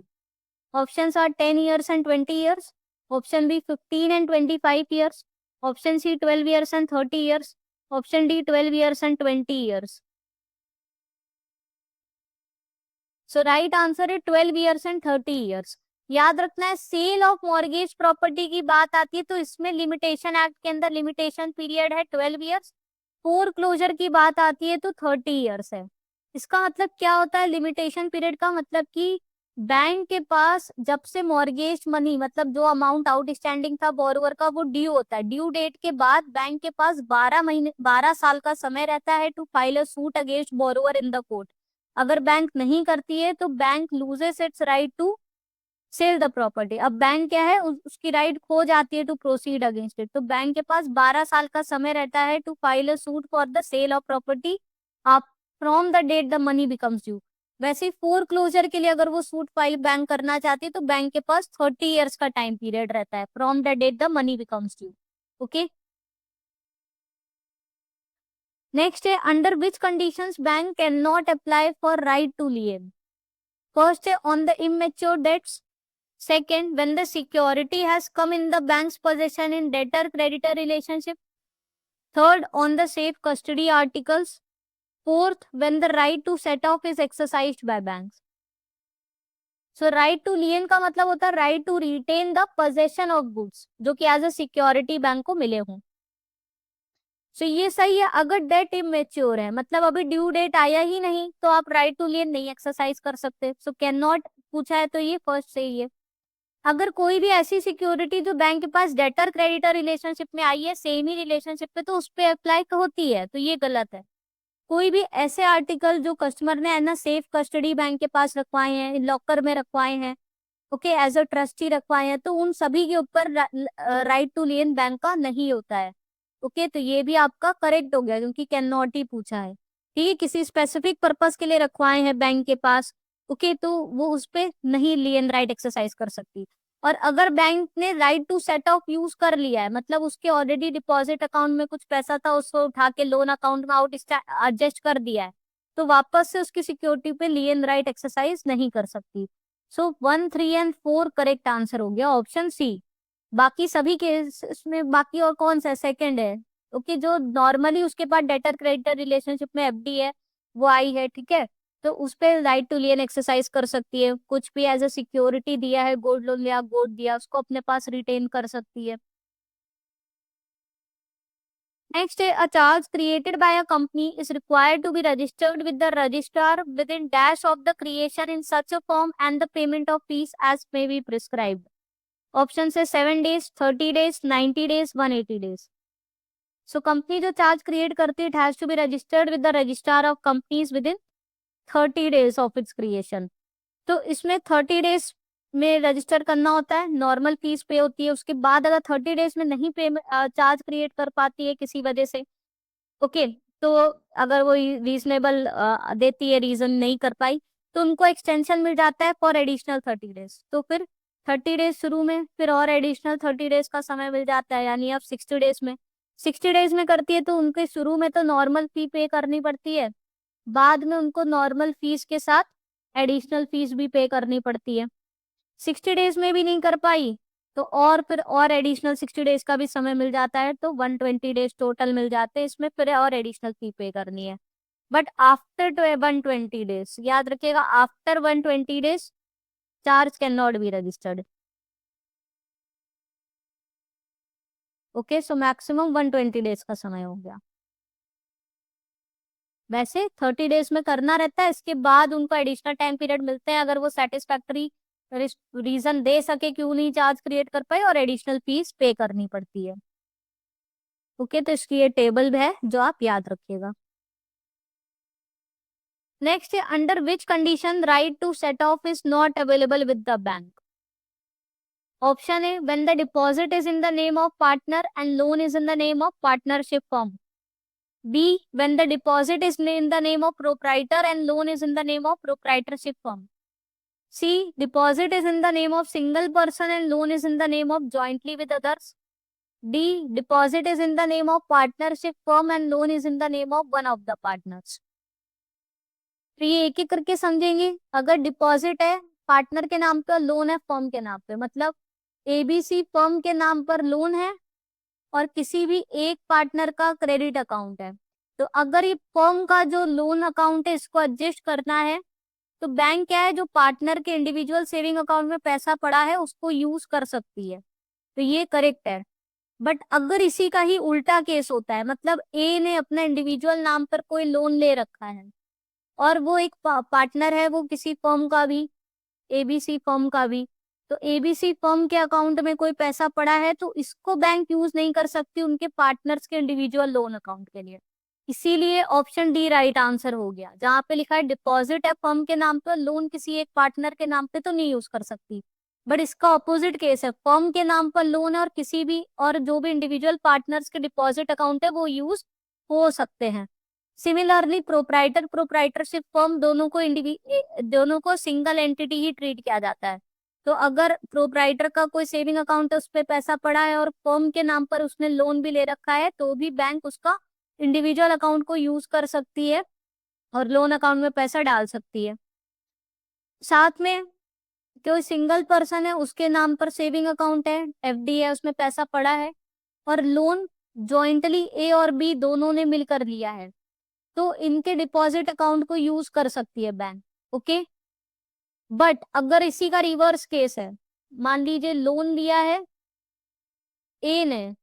Options are 10 years and 20 years. Option B 15 and 25 years. Option C 12 years and 30 years. Option D 12 years and 20 years. So right answer है 12 years and 30 years. याद रखना है, सेल ऑफ मॉर्गेज प्रॉपर्टी की बात आती है तो इसमें लिमिटेशन एक्ट के अंदर लिमिटेशन पीरियड है 12 इयर्स। फोर क्लोजर की बात आती है तो 30 इयर्स है। इसका मतलब क्या होता है लिमिटेशन पीरियड का, मतलब कि बैंक के पास जब से मॉर्गेज मनी, मतलब जो अमाउंट आउटस्टैंडिंग था बोरोवर का, वो ड्यू होता है, ड्यू डेट के बाद बैंक के पास 12 साल का समय रहता है to file a suit against borrower in the court. अगर बैंक नहीं करती है तो bank loses its right to sell the property. अब बैंक क्या है, उसकी राइट खो जाती है टू प्रोसीड अगेंस्ट इट। तो बैंक के पास 12 साल का समय रहता है to file a suit for the sale of property आप from the date the money becomes due. वैसे ही फोर क्लोजर के लिए अगर वो सूट फाइल बैंक करना चाहती है तो बैंक के पास 30 इयर्स का टाइम पीरियड रहता है from the date the money becomes due. Okay, next है, under which conditions bank can not apply for right to lien. First है on the immature dates. Second, when the security has come in the bank's possession in debtor-creditor relationship. Third, on the safe custody articles. Fourth, when the right to set off is exercised by banks. So, right to lien का मतलब होता है right to retain the possession of goods, जो कि as a security बैंक को मिले हों। So, ये सही है अगर डेट इमेच्योर है, मतलब अभी ड्यू डेट आया ही नहीं तो आप राइट टू लियन नहीं एक्सरसाइज कर सकते। सो कैन नॉट पूछा है तो ये फर्स्ट सही है। अगर कोई भी ऐसी सिक्योरिटी जो बैंक के पास डेटर क्रेडिटर रिलेशनशिप में आई है, सेम ही रिलेशनशिप पे, तो उस पे अप्लाई होती है, तो ये गलत है। कोई भी ऐसे आर्टिकल जो कस्टमर ने है ना सेफ कस्टडी बैंक के पास रखवाए हैं, लॉकर में रखवाए हैं, ओके, एज अ ट्रस्टी रखवाए हैं, तो उन सभी के ऊपर राइट टू लियन बैंक का नहीं होता है। ओके, तो ये भी आपका करेक्ट हो गया क्योंकि कैन नॉट ही पूछा है। ठीक है, किसी स्पेसिफिक पर्पस के लिए रखवाए हैं बैंक के पास, ओके, तो वो उस पे नहीं लियन राइट एक्सरसाइज कर सकती। और अगर बैंक ने right to set off use कर लिया है, मतलब उसके ऑलरेडी डिपॉजिट अकाउंट में कुछ पैसा था, उसको उठा के लोन अकाउंट में आउट एडजस्ट कर दिया है, तो वापस से उसकी सिक्योरिटी पे लियन राइट एक्सरसाइज नहीं कर सकती। सो 1, 3 एंड 4 करेक्ट आंसर हो गया ऑप्शन सी। बाकी सभी केस में बाकी और कौन सा सेकंड है, ओके, जो नॉर्मली उसके पास डेटर क्रेडिटर रिलेशनशिप में एफडी है वो आई है, ठीक है, तो उस पे राइट टू लियन एक्सरसाइज कर सकती है। कुछ भी एज अ सिक्योरिटी दिया है, गोल्ड लोन लिया, गोल्ड दिया, उसको अपने पास रिटेन कर सकती है। नेक्स्ट है, a charge created by a company is required to be registered with the registrar within dash of the creation in such a form and the payment of fees as may be prescribed. Option है 7 days, 30 days, 90 days, 180 days. So company जो चार्ज क्रिएट करती है, it has to be registered with the registrar of companies within 30 days of it's creation. तो इसमें 30 डेज में रजिस्टर करना होता है, नॉर्मल फीस पे होती है, उसके बाद अगर 30 डेज में नहीं पे चार्ज क्रिएट कर पाती है किसी वजह से, ओके, तो अगर वो रीजनेबल देती है, रीजन नहीं कर पाई, तो उनको एक्सटेंशन मिल जाता है फॉर एडिशनल 30 डेज। तो फिर 30 डेज शुरू में, फिर और एडिशनल 30 डेज का समय मिल जाता है, यानी अब 60 डेज में। 60 डेज में करती है तो उनके शुरू में तो नॉर्मल फी पे करनी पड़ती है, बाद में उनको नॉर्मल फीस के साथ एडिशनल फीस भी पे करनी पड़ती है। 60 डेज में भी नहीं कर पाई तो और फिर और एडिशनल 60 डेज का भी समय मिल जाता है, तो 120 डेज टोटल मिल जाते हैं, इसमें फिर और एडिशनल फी पे करनी है। बट आफ्टर 120 डेज, याद रखिएगा, after 120 days charge can not be registered. Okay, so maximum 120 days का समय हो गया। वैसे 30 डेज में करना रहता है, इसके बाद उनको एडिशनल टाइम पीरियड मिलते हैं अगर वो सेटिस्फैक्टरी रीजन दे सके क्यों नहीं चार्ज क्रिएट कर पाए, और एडिशनल फीस पे करनी पड़ती है। ओके, तो इसकी ये टेबल है जो आप याद रखिएगा। नेक्स्ट है, under which condition right to set off is not available with the bank. Option है, when the deposit is in the name of partner and loan is in the name of partnership firm. B, when the deposit is in the name of proprietor and loan is in the name of proprietorship firm. C, deposit is in the name of single person and loan is in the name of jointly with others. D, deposit is in the name of partnership firm and loan is in the name of one of the partners. तो ये एक एक करके समझेंगे। अगर डिपॉजिट है पार्टनर के नाम पे और लोन है फर्म के नाम पे, मतलब ABC फर्म के नाम पर लोन है और किसी भी एक पार्टनर का क्रेडिट अकाउंट है, तो अगर ये फर्म का जो लोन अकाउंट है इसको एडजस्ट करना है, तो बैंक क्या है, जो पार्टनर के इंडिविजुअल सेविंग अकाउंट में पैसा पड़ा है उसको यूज कर सकती है, तो ये करेक्ट है। बट अगर इसी का ही उल्टा केस होता है, मतलब ए ने अपना इंडिविजुअल नाम पर कोई लोन ले रखा है और वो एक पार्टनर है, वो किसी फर्म का भी, ABC फर्म का भी, तो ABC फर्म के अकाउंट में कोई पैसा पड़ा है तो इसको बैंक यूज नहीं कर सकती उनके पार्टनर्स के इंडिविजुअल लोन अकाउंट के लिए। इसीलिए ऑप्शन डी राइट आंसर हो गया। जहां पे लिखा है डिपॉजिट है फर्म के नाम पे, लोन किसी एक पार्टनर के नाम पे, तो नहीं यूज कर सकती। बट इसका ऑपोजिट केस है, फर्म के नाम पर लोन है और किसी भी और जो भी इंडिविजुअल पार्टनर्स के डिपॉजिट अकाउंट है वो यूज हो सकते हैं। सिमिलरली प्रोप्राइटर प्रोप्राइटरशिप फर्म दोनों को सिंगल एंटिटी ही ट्रीट किया जाता है। तो अगर प्रोप्राइटर का कोई सेविंग अकाउंट है उस पर पैसा पड़ा है और फर्म के नाम पर उसने लोन भी ले रखा है, तो भी बैंक उसका इंडिविजुअल अकाउंट को यूज कर सकती है और लोन अकाउंट में पैसा डाल सकती है। साथ में कोई सिंगल पर्सन है उसके नाम पर सेविंग अकाउंट है, FD है, उसमें पैसा पड़ा है और लोन जॉइंटली A और B दोनों ने मिलकर लिया है, तो इनके डिपॉजिट अकाउंट को यूज कर सकती है बैंक। ओके, बट अगर इसी का रिवर्स केस है, मान लीजिए लोन लिया है ए ने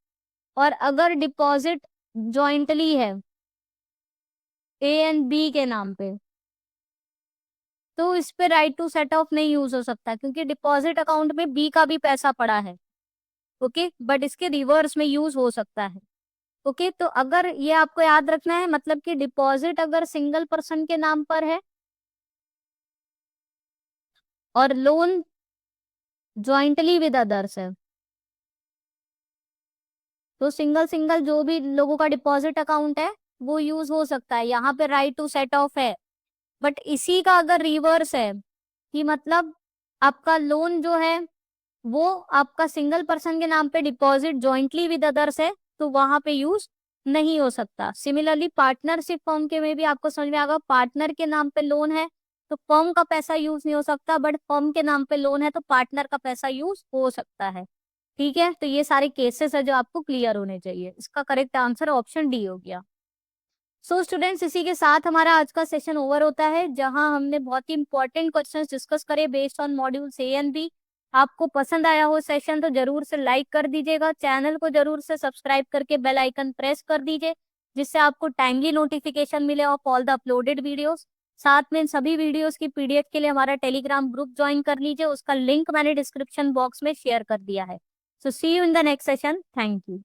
और अगर डिपॉजिट जॉइंटली है A एंड B के नाम पे, तो इस पे राइट टू सेट ऑफ नहीं यूज हो सकता क्योंकि डिपॉजिट अकाउंट में B का भी पैसा पड़ा है। ओके, बट इसके रिवर्स में यूज हो सकता है। ओके, तो अगर ये आपको याद रखना है, मतलब कि डिपॉजिट अगर सिंगल पर्सन के नाम पर है और लोन ज्वाइंटली विद अदर्स है, तो सिंगल सिंगल जो भी लोगों का डिपॉजिट अकाउंट है वो यूज हो सकता है, यहाँ पे राइट टू सेट ऑफ है। बट इसी का अगर रिवर्स है कि मतलब आपका लोन जो है वो आपका सिंगल पर्सन के नाम पे, डिपॉजिट जॉइंटली विद अदर्स है, तो वहां पे यूज नहीं हो सकता। सिमिलरली पार्टनरशिप फर्म के में भी आपको समझ में आएगा, पार्टनर के नाम पे लोन है तो फर्म का पैसा यूज नहीं हो सकता, बट फर्म के नाम पे लोन है तो पार्टनर का पैसा यूज हो सकता है। ठीक है, तो ये सारे केसेस है जो आपको क्लियर होने चाहिए। इसका करेक्ट आंसर ऑप्शन डी हो गया। सो स्टूडेंट्स, इसी के साथ हमारा आज का सेशन ओवर होता है, जहां हमने बहुत ही इंपॉर्टेंट क्वेश्चंस डिस्कस करे based on modules A and B. आपको पसंद आया हो सेशन तो जरूर से लाइक कर दीजिएगा, चैनल को जरूर से सब्सक्राइब करके बेल आइकन प्रेस कर दीजिए, जिससे आपको टाइमली नोटिफिकेशन मिले of all the uploaded videos. साथ में इन सभी वीडियोस की PDF के लिए हमारा टेलीग्राम ग्रुप ज्वाइन कर लीजिए, उसका लिंक मैंने डिस्क्रिप्शन बॉक्स में शेयर कर दिया है। So see you in the next session. Thank you.